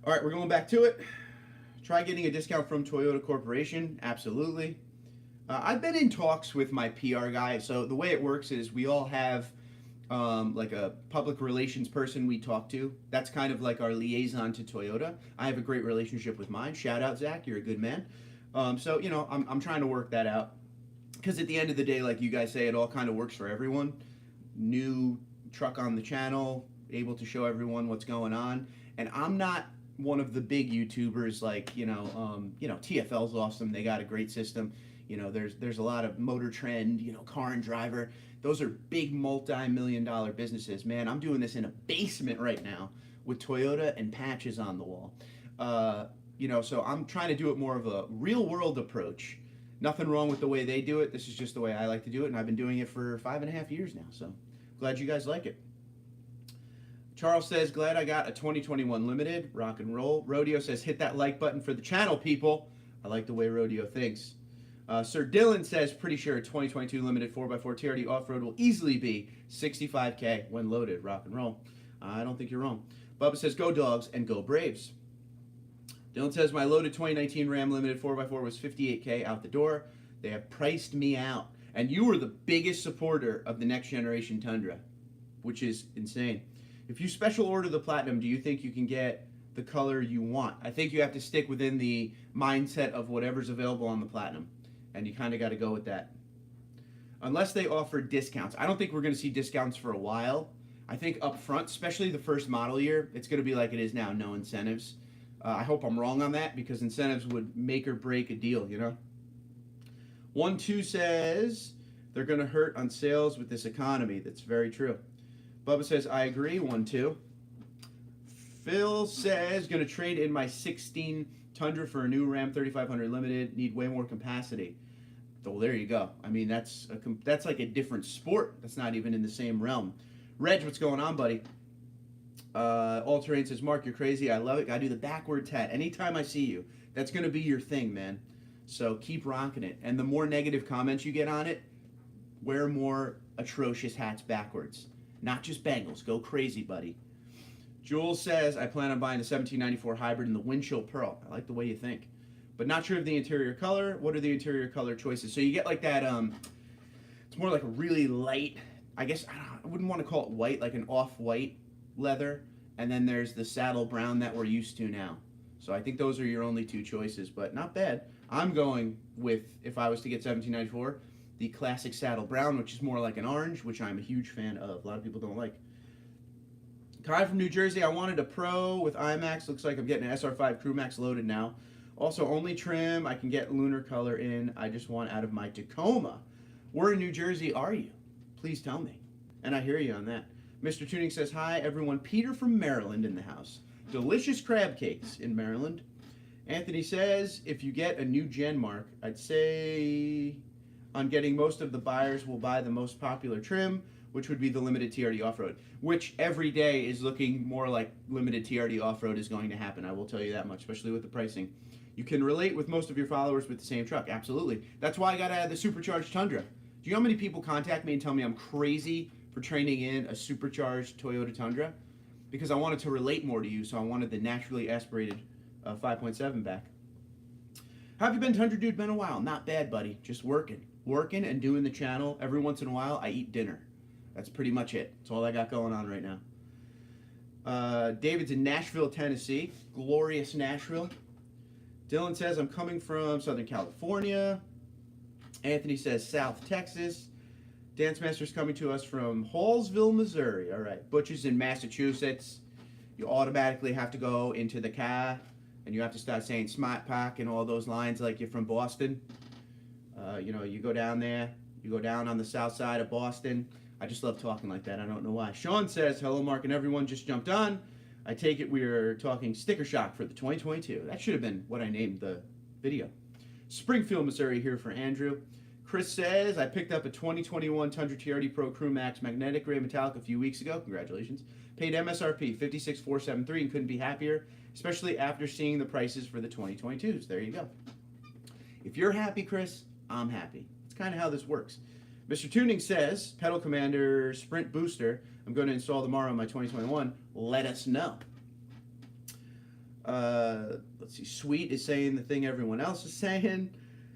all right, we're going back to it. Try getting a discount from Toyota Corporation. Absolutely. I've been in talks with my PR guy. So the way it works is we all have like a public relations person we talk to. That's kind of like our liaison to Toyota. I have a great relationship with mine. Shout out, Zach. You're a good man. So, you know, I'm trying to work that out. Because at the end of the day, like you guys say, it all kind of works for everyone. New truck on the channel, able to show everyone what's going on. And I'm not one of the big YouTubers like, you know, TFL's awesome. They got a great system. You know, there's a lot of Motor Trend, you know, Car and Driver. Those are big multi-million-dollar businesses. Man, I'm doing this in a basement right now with Toyota and patches on the wall. You know, so I'm trying to do it more of a real-world approach. Nothing wrong with the way they do it. This is just the way I like to do it, and I've been doing it for 5.5 years now. So glad you guys like it. Charles says, glad I got a 2021 Limited. Rock and roll. Rodeo says, hit that like button for the channel, people. I like the way Rodeo thinks. Sir Dylan says, pretty sure a 2022 Limited 4x4 TRD Off-Road will easily be $65K when loaded. Rock and roll. I don't think you're wrong. Bubba says, go Dogs and go Braves. Dylan says, my loaded 2019 Ram Limited 4x4 was $58K out the door. They have priced me out. And you were the biggest supporter of the next generation Tundra, which is insane. If you special order the Platinum, do you think you can get the color you want? I think you have to stick within the mindset of whatever's available on the Platinum. And you kind of got to go with that. Unless they offer discounts. I don't think we're going to see discounts for a while. I think up front, especially the first model year, it's going to be like it is now, no incentives. I hope I'm wrong on that because incentives would make or break a deal, you know? 1-2 says they're going to hurt on sales with this economy. That's very true. Bubba says, I agree. 1-2. Phil says, going to trade in my 16 Tundra for a new Ram 3500 Limited. Need way more capacity. Well, there you go. I mean, that's like a different sport. That's not even in the same realm. Reg, what's going on, buddy? All Terrain says, Mark, you're crazy. I love it. Gotta do the backward tat. Anytime I see you, that's going to be your thing, man. So keep rocking it. And the more negative comments you get on it, wear more atrocious hats backwards. Not just bangles. Go crazy, buddy. Jules says, I plan on buying the 1794 hybrid in the Windchill Pearl. I like the way you think. But not sure of the interior color. What are the interior color choices? So you get like that, it's more like a really light, I guess, I wouldn't want to call it white, like an off-white leather. And then there's the saddle brown that we're used to now. So I think those are your only two choices, but not bad. I'm going with, if I was to get 1794, the classic saddle brown, which is more like an orange, which I'm a huge fan of. A lot of people don't like. Kai from New Jersey, I wanted a Pro with IMAX. Looks like I'm getting an SR5 Crew Max loaded now. Also, only trim I can get lunar color in. I just want out of my Tacoma. Where in New Jersey are you? Please tell me. And I hear you on that. Mr. Tuning says, hi, everyone. Peter from Maryland in the house. Delicious crab cakes in Maryland. Anthony says, if you get a new gen, Mark, I'd say on getting most of the buyers will buy the most popular trim, which would be the limited TRD off-road, which every day is looking more like limited TRD off-road is going to happen. I will tell you that much, especially with the pricing. You can relate with most of your followers with the same truck. Absolutely. That's why I got to add the supercharged Tundra. Do you know how many people contact me and tell me I'm crazy for trading in a supercharged Toyota Tundra? Because I wanted to relate more to you, so I wanted the naturally aspirated 5.7 back. How have you been, Tundra Dude? Been a while. Not bad, buddy. Just working. Working and doing the channel. Every once in a while, I eat dinner. That's pretty much it. That's all I got going on right now. David's in Nashville, Tennessee. Glorious Nashville. Dylan says, I'm coming from Southern California. Anthony says, South Texas. Dance Master's coming to us from Hallsville, Missouri. All right. Butch is in Massachusetts. You automatically have to go into the car, and you have to start saying Smart Park and all those lines like you're from Boston. You know, you go down there. You go down on the south side of Boston. I just love talking like that. I don't know why. Sean says, hello, Mark, and everyone just jumped on. I take it we're talking sticker shock for the 2022. That should have been what I named the video. Springfield, Missouri here for Andrew. Chris says, I picked up a 2021 Tundra TRD Pro Crew Max Magnetic Gray Metallic a few weeks ago. Congratulations. Paid MSRP $56,473 and couldn't be happier, especially after seeing the prices for the 2022s. There you go. If you're happy, Chris, I'm happy. It's kind of how this works. Mr. Tuning says, Pedal Commander Sprint Booster, I'm going to install tomorrow on my 2021. Let us know. Let's see. Sweet is saying the thing everyone else is saying.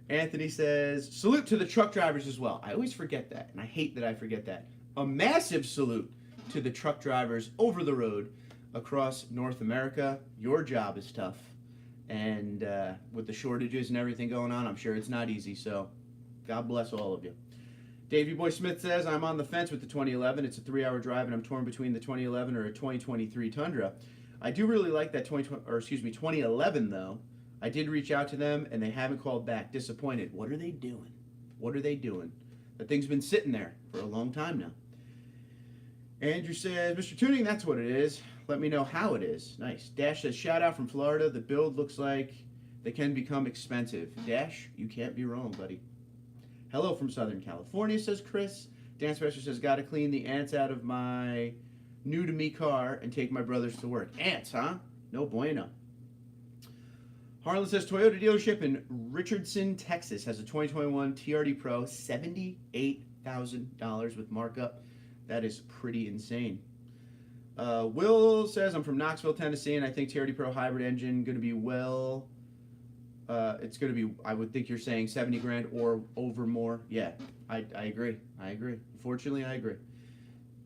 Anthony says, salute to the truck drivers as well. I always forget that, and I hate that I forget that. A massive salute to the truck drivers over the road across North America. Your job is tough. And with the shortages and everything going on, I'm sure it's not easy. So God bless all of you. Davey Boy Smith says, I'm on the fence with the 2011. It's a 3-hour drive, and I'm torn between the 2011 or a 2023 Tundra. I do really like that 2011, though. I did reach out to them, and they haven't called back. Disappointed. What are they doing? What are they doing? That thing's been sitting there for a long time now. Andrew says, Mr. Tuning, that's what it is. Let me know how it is. Nice. Dash says, shout out from Florida. The build looks like they can become expensive. Dash, you can't be wrong, buddy. Hello from Southern California, says Chris. Dance Master says, gotta clean the ants out of my new-to-me car and take my brothers to work. Ants, huh? No bueno. Harlan says, Toyota dealership in Richardson, Texas has a 2021 TRD Pro, $78,000 with markup. That is pretty insane. Will says, I'm from Knoxville, Tennessee, and I think TRD Pro hybrid engine going to be it's going to be, I would think you're saying 70 grand or over more. Yeah, I agree. I agree. Unfortunately, I agree.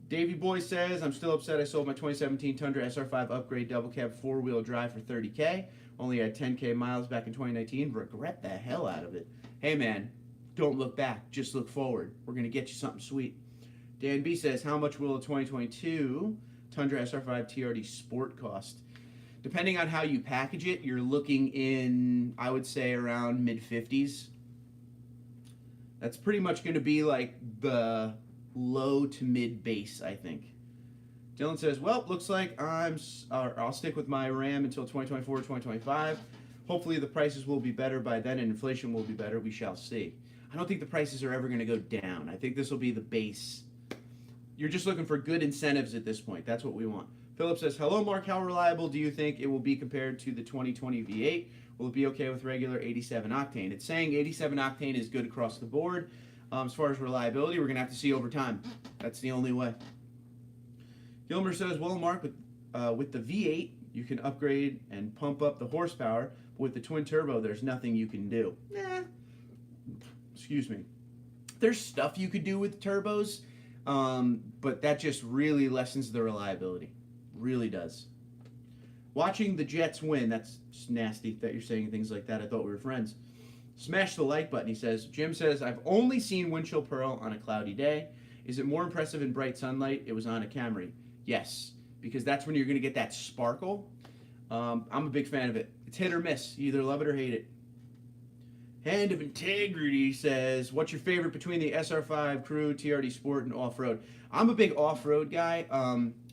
Davey Boy says, I'm still upset I sold my 2017 Tundra SR5 upgrade double cab 4-wheel drive for $30K. Only had 10K miles back in 2019. Regret the hell out of it. Hey, man, don't look back. Just look forward. We're going to get you something sweet. Dan B says, how much will a 2022 Tundra SR5 TRD Sport cost? Depending on how you package it, you're looking in, I would say, around mid-50s. That's pretty much going to be like the low to mid base, I think. Dylan says, well, looks like I'll stick with my Ram until 2024, 2025. Hopefully the prices will be better by then and inflation will be better. We shall see. I don't think the prices are ever going to go down. I think this will be the base. You're just looking for good incentives at this point. That's what we want. Philip says, hello, Mark. How reliable do you think it will be compared to the 2020 V8? Will it be okay with regular 87 octane? It's saying 87 octane is good across the board. As far as reliability, we're going to have to see over time. That's the only way. Gilmer says, well, Mark, with the V8, you can upgrade and pump up the horsepower. But with the twin turbo, there's nothing you can do. Excuse me. There's stuff you could do with turbos, but that just really lessens the reliability. Really does. Watching the Jets win, that's just nasty that you're saying things like that. I thought we were friends. Smash the like button, he says. Jim says, I've only seen windshield pearl on a cloudy day. Is it more impressive in bright sunlight? It was on a Camry. Yes, because that's when you're going to get that sparkle. I'm a big fan of it. It's hit or miss. You either love it or hate it. Hand of Integrity says, what's your favorite between the Sr5 Crew Trd Sport and off-road? I'm a big off-road guy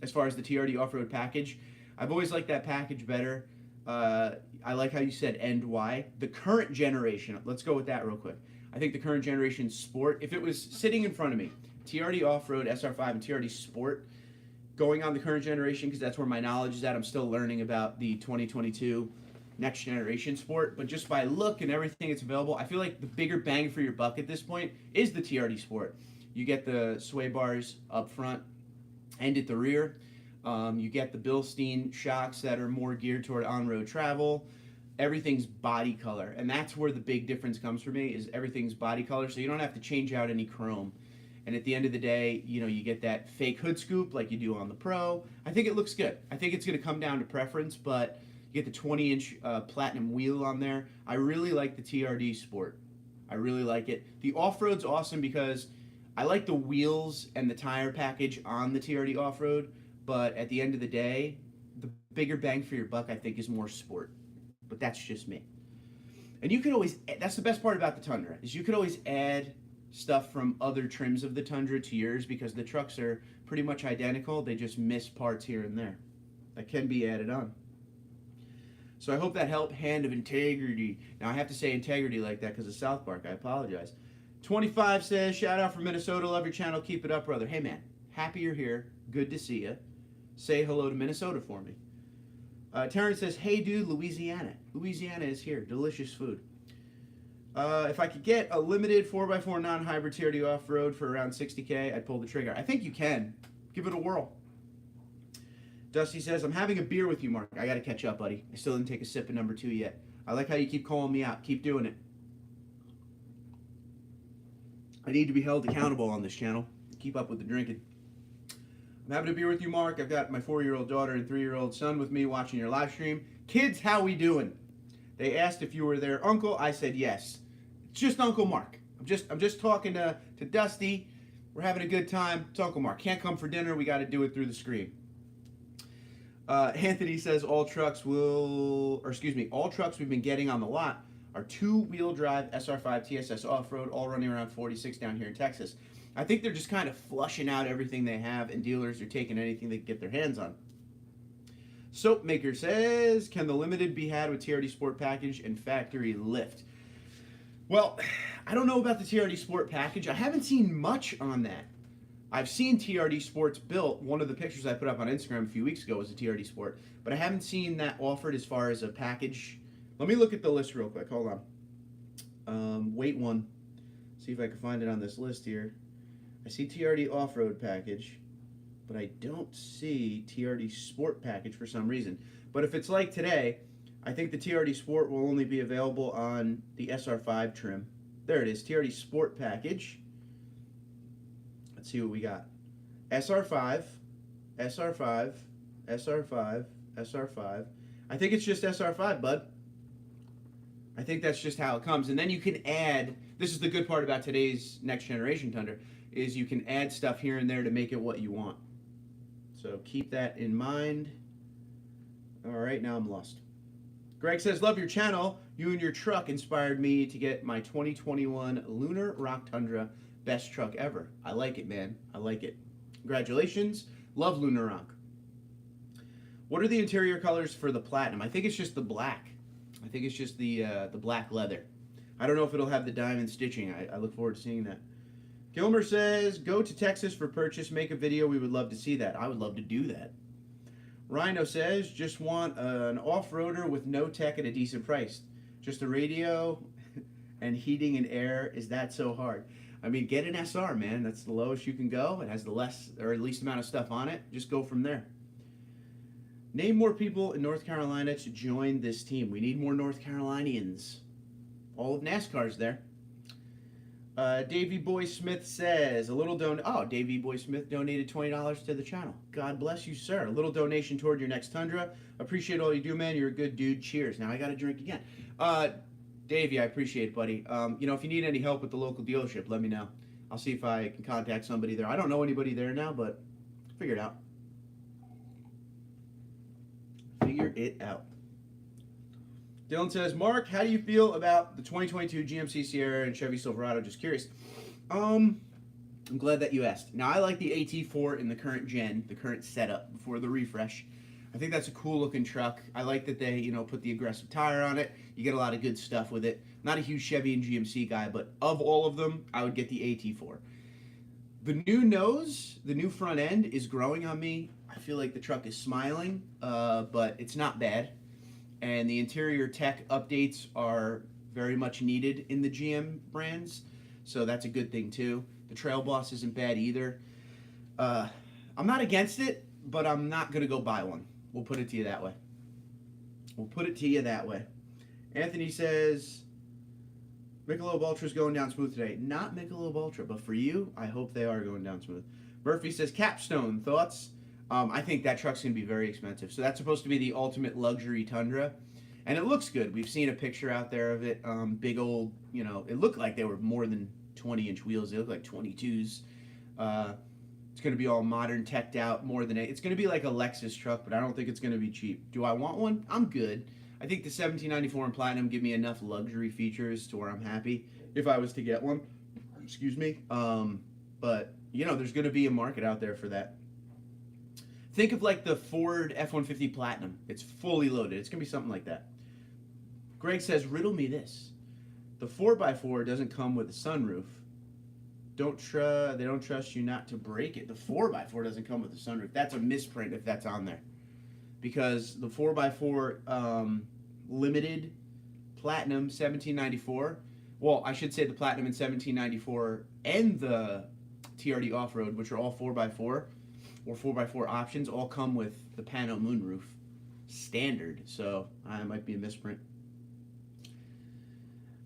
as far as the TRD off-road package. I've always liked that package better. I like how you said and why. The current generation, let's go with that real quick. I think the current generation Sport, if it was sitting in front of me, TRD off-road, Sr5, and TRD Sport, going on the current generation, because that's where my knowledge is at. I'm still learning about the 2022 next generation Sport, but just by look and everything that's available, I feel like the bigger bang for your buck at this point is the TRD Sport. You get the sway bars up front and at the rear. You get the Bilstein shocks that are more geared toward on-road travel. Everything's body color, and that's where the big difference comes for me, is everything's body color, so you don't have to change out any chrome. And at the end of the day, you know, you get that fake hood scoop like you do on the Pro. I think it looks good. I think it's going to come down to preference, but you get the 20-inch platinum wheel on there. I really like the TRD Sport. I really like it. The off-road's awesome because I like the wheels and the tire package on the TRD off-road, but at the end of the day, the bigger bang for your buck, I think, is more Sport. But that's just me. And you can always, that's the best part about the Tundra, is you can always add stuff from other trims of the Tundra to yours because the trucks are pretty much identical. They just miss parts here and there that can be added on. So I hope that helped. Hand of Integrity. Now I have to say integrity like that because of South Park. I apologize. 25 says, shout out from Minnesota. Love your channel. Keep it up, brother. Hey, man. Happy you're here. Good to see you. Say hello to Minnesota for me. Terrence says, hey, dude, Louisiana. Louisiana is here. Delicious food. If I could get a limited 4x4 non-hybrid TRD off-road for around $60K, I'd pull the trigger. I think you can. Give it a whirl. Dusty says, I'm having a beer with you, Mark. I got to catch up, buddy. I still didn't take a sip of number 2 yet. I like how you keep calling me out. Keep doing it. I need to be held accountable on this channel. Keep up with the drinking. I'm having a beer with you, Mark. I've got my 4-year-old daughter and 3-year-old son with me watching your live stream. Kids, how we doing? They asked if you were their uncle. I said yes. It's just Uncle Mark. I'm just talking to Dusty. We're having a good time. It's Uncle Mark. Can't come for dinner. We got to do it through the screen. Anthony says all trucks we've been getting on the lot are 2-wheel drive Sr5 TSS off-road, all running around 46 down here in Texas. I think they're just kind of flushing out everything they have, and dealers are taking anything they can get their hands on. Soapmaker says, can the limited be had with TRD Sport package and factory lift? Well, I don't know about the TRD Sport package. I haven't seen much on that. I've seen TRD Sports built. One of the pictures I put up on Instagram a few weeks ago was a TRD Sport, but I haven't seen that offered as far as a package. Let me look at the list real quick. Hold on. Wait one. See if I can find it on this list here. I see TRD off-road package, but I don't see TRD Sport package for some reason. But if it's like today, I think the TRD Sport will only be available on the Sr5 trim. There it is, TRD Sport package. Let's see what we got. Sr5, Sr5, Sr5, Sr5. I think it's just Sr5, bud. I think that's just how it comes. And then you can add, this is the good part about today's next generation Tundra, is you can add stuff here and there to make it what you want. So keep that in mind. All right, now I'm lost. Greg says, love your channel. You and your truck inspired me to get my 2021 Lunar Rock Tundra. Best truck ever. I like it, man. I like it. Congratulations. Love Lunaronk. What are the interior colors for the Platinum? I think it's just the black. I think it's just the black leather. I don't know if it'll have the diamond stitching. I look forward to seeing that. Gilmer says, go to Texas for purchase. Make a video. We would love to see that. I would love to do that. Rhino says, just want an off-roader with no tech at a decent price. Just a radio and heating and air. Is that so hard? I mean, get an SR, man. That's the lowest you can go. It has the least amount of stuff on it. Just go from there. Name more people in North Carolina to join this team. We need more North Carolinians. All of NASCAR's there. Davey Boy Smith says, Davey Boy Smith donated $20 to the channel. God bless you, sir. A little donation toward your next Tundra. Appreciate all you do, man. You're a good dude. Cheers. Now I got to drink again. Davey, I appreciate it, buddy. If you need any help with the local dealership, let me know. I'll see if I can contact somebody there. I don't know anybody there now, but figure it out. Figure it out. Dylan says, Mark, how do you feel about the 2022 GMC Sierra and Chevy Silverado? Just curious. I'm glad that you asked. Now, I like the AT4 in the current gen, the current setup before the refresh. I think that's a cool looking truck. I like that they, put the aggressive tire on it. You get a lot of good stuff with it. Not a huge Chevy and GMC guy, but of all of them, I would get the AT4. The new nose, the new front end is growing on me. I feel like the truck is smiling, but it's not bad. And the interior tech updates are very much needed in the GM brands, so that's a good thing too. The Trail Boss isn't bad either. I'm not against it, but I'm not going to go buy one. We'll put it to you that way. Anthony says, Michelob Ultra's going down smooth today. Not Michelob Ultra, but for you, I hope they are going down smooth. Murphy says, Capstone, thoughts? I think that truck's going to be very expensive. So that's supposed to be the ultimate luxury Tundra. And it looks good. We've seen a picture out there of it. Big old, it looked like they were more than 20-inch wheels. They look like 22s. It's going to be all modern, teched out, it's going to be like a Lexus truck, but I don't think it's going to be cheap. Do I want one? I'm good. I think the 1794 and Platinum give me enough luxury features to where I'm happy if I was to get one. Excuse me. But, there's going to be a market out there for that. Think of like the Ford F-150 Platinum. It's fully loaded. It's going to be something like that. Greg says, riddle me this. The 4x4 doesn't come with a sunroof. They don't trust you not to break it. The 4x4 doesn't come with a sunroof. That's a misprint if that's on there. Because the 4x4 limited Platinum 1794, well, I should say the Platinum in 1794 and the TRD Off-Road, which are all 4x4 or 4x4 options, all come with the Pano moonroof standard. So it might be a misprint.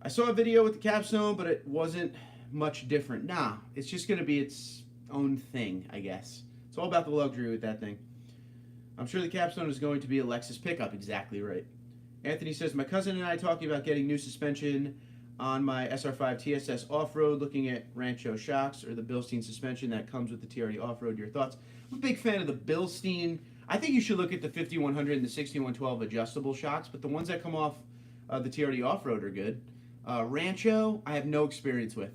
I saw a video with the Capstone, but it wasn't much different. Nah, it's just going to be its own thing, I guess. It's all about the luxury with that thing. I'm sure the Capstone is going to be a Lexus pickup. Exactly right. Anthony says, my cousin and I talking about getting new suspension on my SR5 TSS off-road, looking at Rancho shocks or the Bilstein suspension that comes with the TRD off-road. Your thoughts? I'm a big fan of the Bilstein. I think you should look at the 5100 and the 6112 adjustable shocks, but the ones that come off the TRD off-road are good. Rancho, I have no experience with,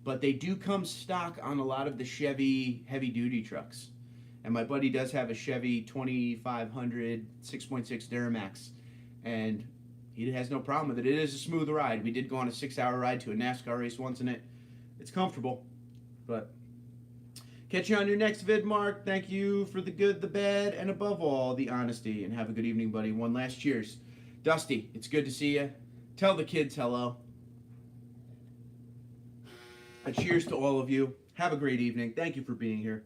but they do come stock on a lot of the Chevy heavy-duty trucks. And my buddy does have a Chevy 2500 6.6 Duramax, and he has no problem with it. It is a smooth ride. We did go on a 6-hour ride to a NASCAR race once in it. It's comfortable, but catch you on your next vid, Mark. Thank you for the good, the bad, and above all, the honesty. And have a good evening, buddy. One last cheers. Dusty, it's good to see you. Tell the kids hello. A cheers to all of you. Have a great evening. Thank you for being here.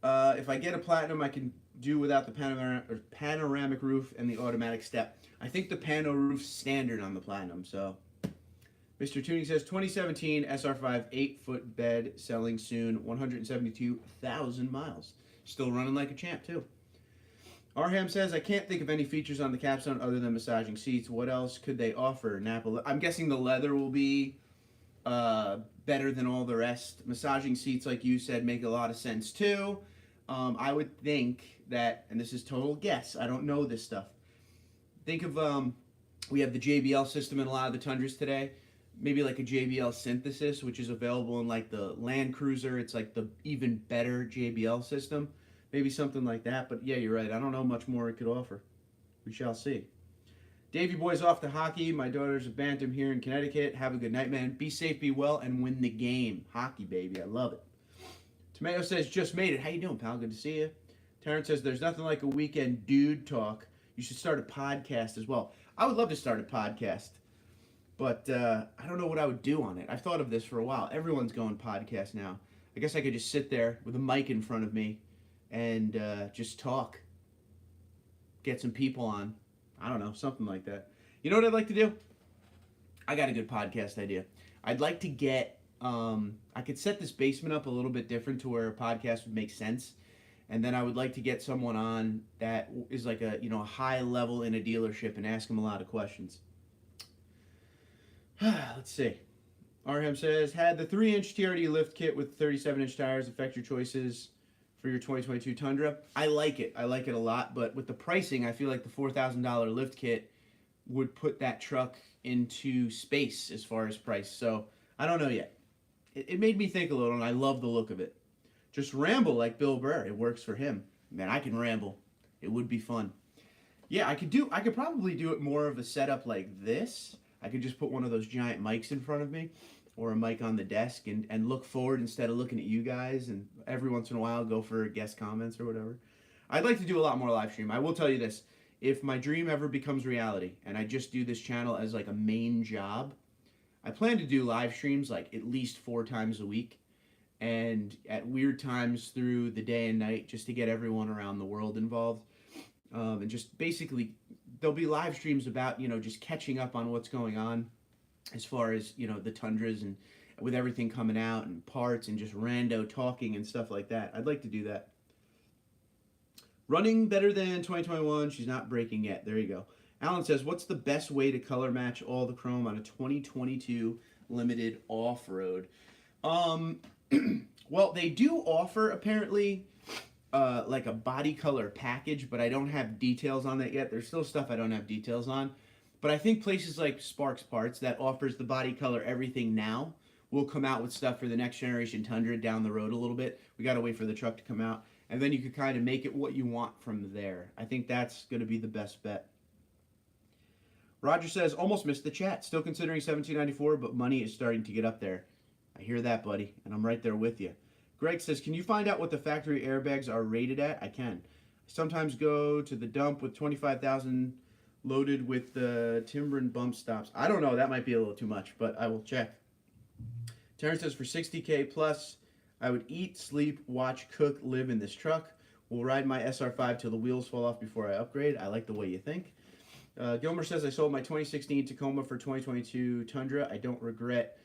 If I get a Platinum, I can do without the panoramic roof and the automatic step. I think the pano roof's standard on the Platinum, so. Mr. Tuning says, 2017 SR5 8-foot bed selling soon, 172,000 miles. Still running like a champ, too. Arham says, I can't think of any features on the Capstone other than massaging seats. What else could they offer? Napa. I'm guessing the leather will be better than all the rest. Massaging seats, like you said, make a lot of sense, too. I would think that, and this is total guess, I don't know this stuff. Think of, we have the JBL system in a lot of the Tundras today. maybe like a JBL Synthesis, which is available in like the Land Cruiser. It's like the even better JBL system. Maybe something like that. But yeah, you're right. I don't know much more it could offer. We shall see. Davey Boy's off to hockey. My daughter's a Bantam here in Connecticut. Have a good night, man. Be safe, be well, and win the game. Hockey, baby. I love it. Tomato says, just made it. How you doing, pal? Good to see you. Terrence says, there's nothing like a weekend dude talk. You should start a podcast as well. I would love to start a podcast, but I don't know what I would do on it. I've thought of this for a while. Everyone's going podcast now. I guess I could just sit there with a mic in front of me and just talk. Get some people on. I don't know, something like that. You know what I'd like to do? I got a good podcast idea. I'd like to get, I could set this basement up a little bit different to where a podcast would make sense. And then I would like to get someone on that is like a, a high level in a dealership and ask them a lot of questions. Let's see. Arham says, had the 3-inch TRD lift kit with 37-inch tires affect your choices for your 2022 Tundra? I like it. I like it a lot, but with the pricing, I feel like the $4,000 lift kit would put that truck into space as far as price. So I don't know yet. It made me think a little, and I love the look of it. Just ramble like Bill Burr. It works for him. Man, I can ramble. It would be fun. Yeah, I could probably do it more of a setup like this. I could just put one of those giant mics in front of me, or a mic on the desk, and look forward instead of looking at you guys, and every once in a while go for guest comments or whatever. I'd like to do a lot more live stream. I will tell you this. If my dream ever becomes reality, and I just do this channel as like a main job, I plan to do live streams like at least 4 times a week, and at weird times through the day and night, just to get everyone around the world involved. And just basically, there'll be live streams about, just catching up on what's going on as far as, the Tundras and with everything coming out and parts and just rando talking and stuff like that. I'd like to do that. Running better than 2021. She's not breaking yet. There you go. Alan says, what's the best way to color match all the chrome on a 2022 limited off-road? Well, they do offer, apparently, like a body color package, but I don't have details on that yet. There's still stuff I don't have details on. But I think places like Sparks Parts that offers the body color everything now will come out with stuff for the next generation Tundra down the road a little bit. We got to wait for the truck to come out. And then you could kind of make it what you want from there. I think that's going to be the best bet. Roger says, almost missed the chat. Still considering 1794, but money is starting to get up there. I hear that, buddy, and I'm right there with you. Greg says, can you find out what the factory airbags are rated at? I can. I sometimes go to the dump with 25,000 loaded with the timber and bump stops. I don't know. That might be a little too much, but I will check. Terrence says, for 60K plus, I would eat, sleep, watch, cook, live in this truck. Will ride my SR5 till the wheels fall off before I upgrade. I like the way you think. Gilmer says, I sold my 2016 Tacoma for 2022 Tundra. I don't regret.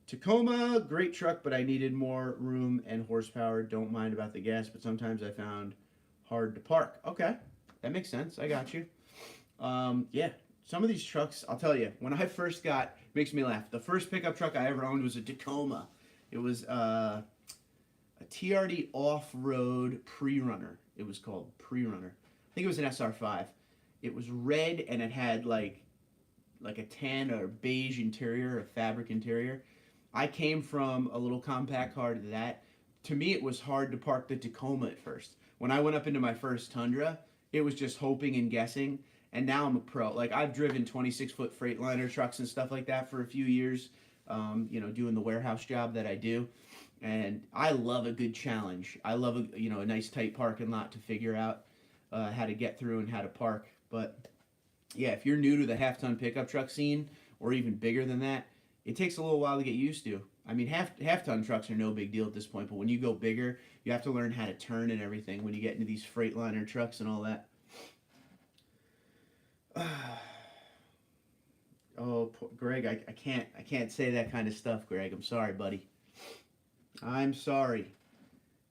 Tacoma, great truck, but I needed more room and horsepower. Don't mind about the gas, but sometimes I found hard to park. Okay, that makes sense. I got you. Yeah, some of these trucks, I'll tell you, when I first got, makes me laugh. The first pickup truck I ever owned was a Tacoma. It was a TRD off-road pre-runner. It was called pre-runner. I think it was an SR5. It was red, and it had like a tan or beige interior, a fabric interior. I came from a little compact car to that. To me, it was hard to park the Tacoma at first. When I went up into my first Tundra, it was just hoping and guessing. And now I'm a pro. Like, I've driven 26-foot Freightliner trucks and stuff like that for a few years, doing the warehouse job that I do. And I love a good challenge. I love a nice tight parking lot to figure out how to get through and how to park. But yeah, if you're new to the half-ton pickup truck scene, or even bigger than that, it takes a little while to get used to. I mean, half-ton trucks are no big deal at this point, but when you go bigger, you have to learn how to turn and everything when you get into these Freightliner trucks and all that. Oh, Greg, I can't say that kind of stuff, Greg. I'm sorry, buddy. I'm sorry.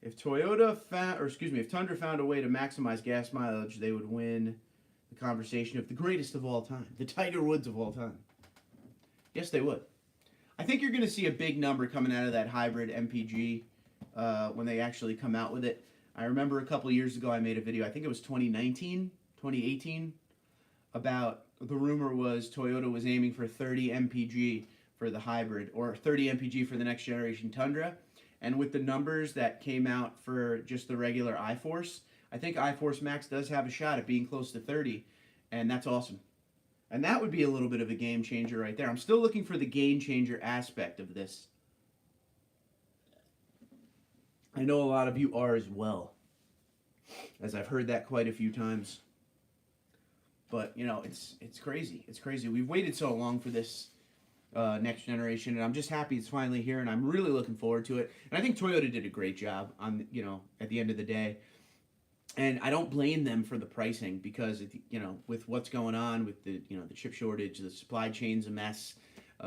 If Tundra found a way to maximize gas mileage, they would win the conversation of the greatest of all time, the Tiger Woods of all time. Yes, they would. I think you're going to see a big number coming out of that hybrid MPG when they actually come out with it. I remember a couple of years ago I made a video, I think it was 2018, about the rumor was Toyota was aiming for 30 MPG for the hybrid, or 30 mpg for the next generation Tundra. And with the numbers that came out for just the regular iForce, I think iForce Max does have a shot at being close to 30, and that's awesome. And that would be a little bit of a game changer right there. I'm still looking for the game changer aspect of this. I know a lot of you are as well, as I've heard that quite a few times. But, you know, it's crazy. It's crazy. We've waited so long for this next generation, and I'm just happy it's finally here, and I'm really looking forward to it. And I think Toyota did a great job on, you know, at the end of the day. And I don't blame them for the pricing, because, you know, with what's going on with the, you know, the chip shortage, the supply chain's a mess.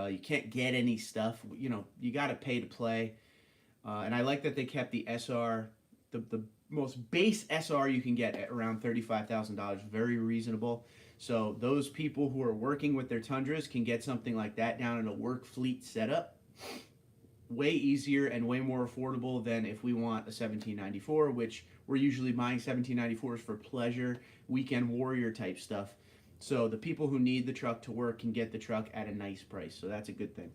You can't get any stuff. You know, you got to pay to play. And I like that they kept the SR, the most base SR you can get at around $35,000. Very reasonable. So those people who are working with their Tundras can get something like that down in a work fleet setup. Way easier and way more affordable than if we want a 1794, which we're usually buying 1794s for pleasure, weekend warrior type stuff. So the people who need the truck to work can get the truck at a nice price. So that's a good thing.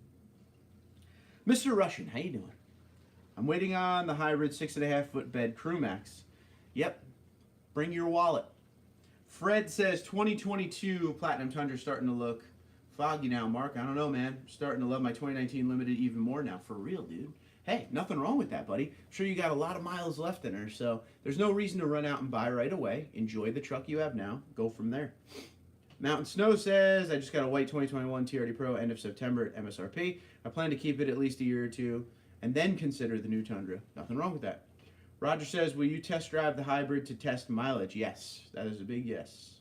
Mr. Russian, how you doing? I'm waiting on the hybrid 6.5-foot bed Crew Max. Yep. Bring your wallet. Fred says 2022 Platinum Tundra starting to look foggy now, Mark. I don't know, man. I'm starting to love my 2019 Limited even more now. For real, dude. Hey, nothing wrong with that, buddy. I'm sure you got a lot of miles left in her, so there's no reason to run out and buy right away. Enjoy the truck you have now. Go from there. Mountain Snow says, I just got a white 2021 TRD Pro end of September at MSRP. I plan to keep it at least a year or two and then consider the new Tundra. Nothing wrong with that. Roger says, will you test drive the hybrid to test mileage? Yes. That is a big yes.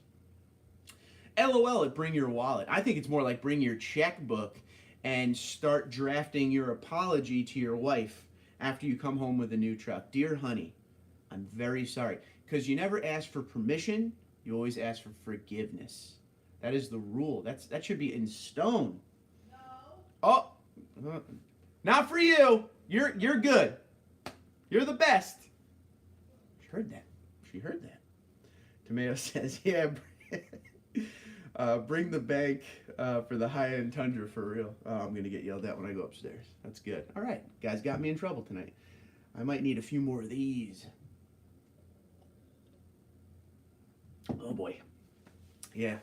LOL at Bring Your Wallet. I think it's more like bring your checkbook and start drafting your apology to your wife after you come home with a new truck. Dear honey, I'm very sorry. Because you never ask for permission, you always ask for forgiveness. That is the rule. That should be in stone. No. Oh, not for you. You're good. You're the best. She heard that. She heard that. Tomato says, yeah, bring the bank for the high-end Tundra for real. Oh, I'm going to get yelled at when I go upstairs. That's good. All right. Guys got me in trouble tonight. I might need a few more of these. Oh, boy. Yeah.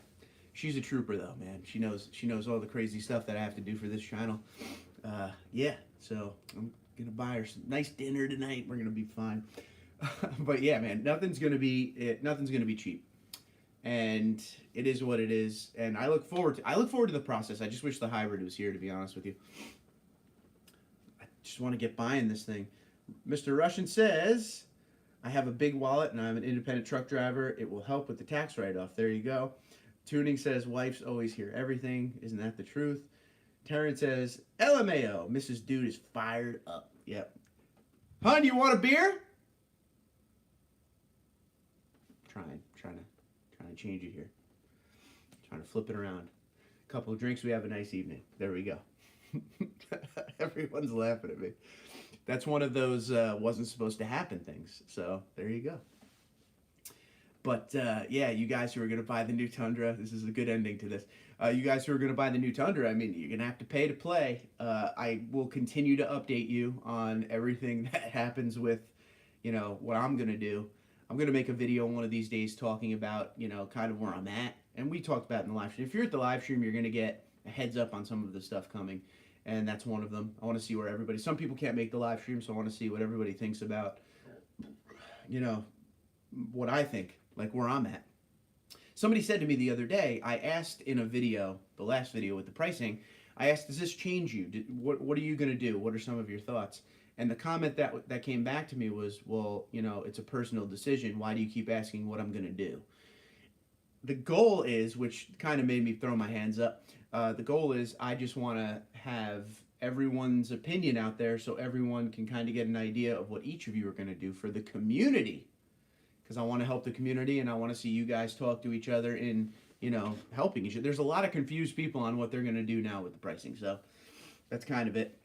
She's a trooper, though, man. She knows all the crazy stuff that I have to do for this channel. Yeah. So I'm going to buy her some nice dinner tonight. We're going to be fine. But, yeah, man, nothing's going to be cheap. And it is what it is, and I look forward to the process. I just wish the hybrid was here, to be honest with you. I just want to get buying this thing. Mr. Russian says, I have a big wallet and I'm an independent truck driver. It will help with the tax write-off. There you go. Tuning says, wife's always hear everything. Isn't that the truth? Taryn says, LMAO, Mrs. Dude is fired up. Yep. Hun, you want a beer? Trying to change it here. Trying to flip it around. A couple of drinks, we have a nice evening. There we go. Everyone's laughing at me. That's one of those wasn't supposed to happen things. So there you go. But yeah, you guys who are going to buy the new Tundra, this is a good ending to this. You guys who are going to buy the new Tundra, I mean, you're going to have to pay to play. I will continue to update you on everything that happens with, you know, what I'm going to do. I'm going to make a video one of these days talking about, you know, kind of where I'm at. And we talked about it in the live stream. If you're at the live stream, you're going to get a heads up on some of the stuff coming. And that's one of them. I want to see where everybody, some people can't make the live stream, so I want to see what everybody thinks about, you know, what I think, like where I'm at. Somebody said to me the other day, I asked in a video, the last video with the pricing, I asked, does this change you? What are you going to do? What are some of your thoughts? And the comment that came back to me was, well, you know, it's a personal decision. Why do you keep asking what I'm going to do? The goal is, which kind of made me throw my hands up, the goal is I just want to have everyone's opinion out there so everyone can kind of get an idea of what each of you are going to do for the community. Because I want to help the community and I want to see you guys talk to each other in, you know, helping each other. There's a lot of confused people on what they're going to do now with the pricing. So that's kind of it.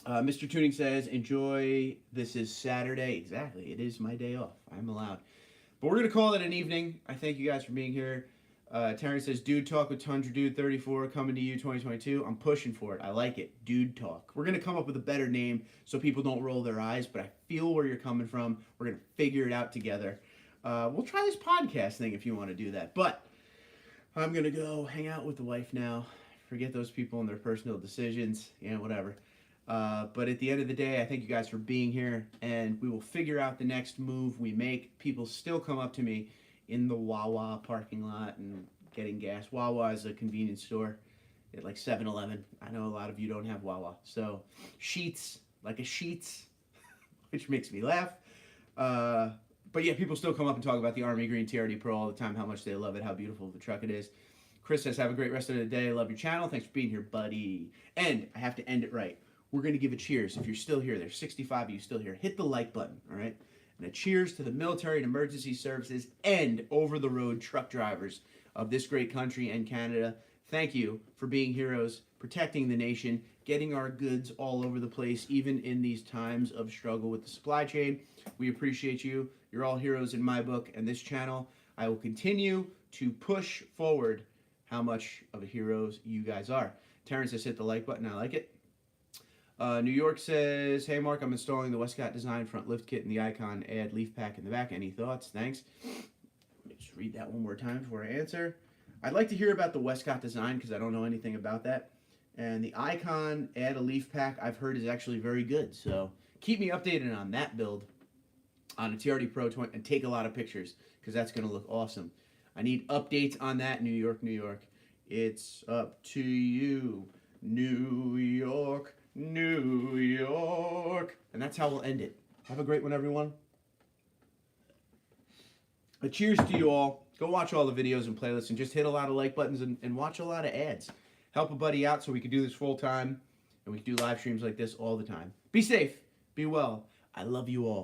Mr. Tuning says, enjoy. This is Saturday. Exactly. It is my day off. I'm allowed. But we're going to call it an evening. I thank you guys for being here. Terrence says, Dude Talk with TundraDude34 coming to you 2022. I'm pushing for it. I like it. Dude Talk. We're going to come up with a better name so people don't roll their eyes, but I feel where you're coming from. We're going to figure it out together. We'll try this podcast thing if you want to do that. But I'm going to go hang out with the wife now. Forget those people and their personal decisions. Yeah, whatever. But at the end of the day, I thank you guys for being here, and we will figure out the next move we make. People still come up to me in the Wawa parking lot and getting gas. Wawa is a convenience store at like 7-Eleven. I know a lot of you don't have Wawa. So Sheetz, like a Sheetz, which makes me laugh. But yeah, people still come up and talk about the Army Green TRD Pro all the time, how much they love it, how beautiful the truck it is. Chris says, have a great rest of the day. Love your channel. Thanks for being here, buddy. And I have to end it right. We're going to give a cheers. If you're still here, there's 65 of you still here. Hit the like button, all right? And a cheers to the military and emergency services and over-the-road truck drivers of this great country and Canada. Thank you for being heroes, protecting the nation, getting our goods all over the place, even in these times of struggle with the supply chain. We appreciate you. You're all heroes in my book and this channel. I will continue to push forward how much of a heroes you guys are. Terrence has hit the like button. I like it. New York says, hey Mark, I'm installing the Westcott Design front lift kit and the Icon add leaf pack in the back. Any thoughts? Thanks. Let me just read that one more time before I answer. I'd like to hear about the Westcott Design because I don't know anything about that. And the Icon add a leaf pack I've heard is actually very good. So keep me updated on that build on a TRD Pro 20 and take a lot of pictures because that's going to look awesome. I need updates on that, New York, New York. It's up to you, New York, New York. And that's how we'll end it. Have a great one, everyone. A cheers to you all. Go watch all the videos and playlists and just hit a lot of like buttons and watch a lot of ads. Help a buddy out so we can do this full time and we can do live streams like this all the time. Be safe. Be well. I love you all.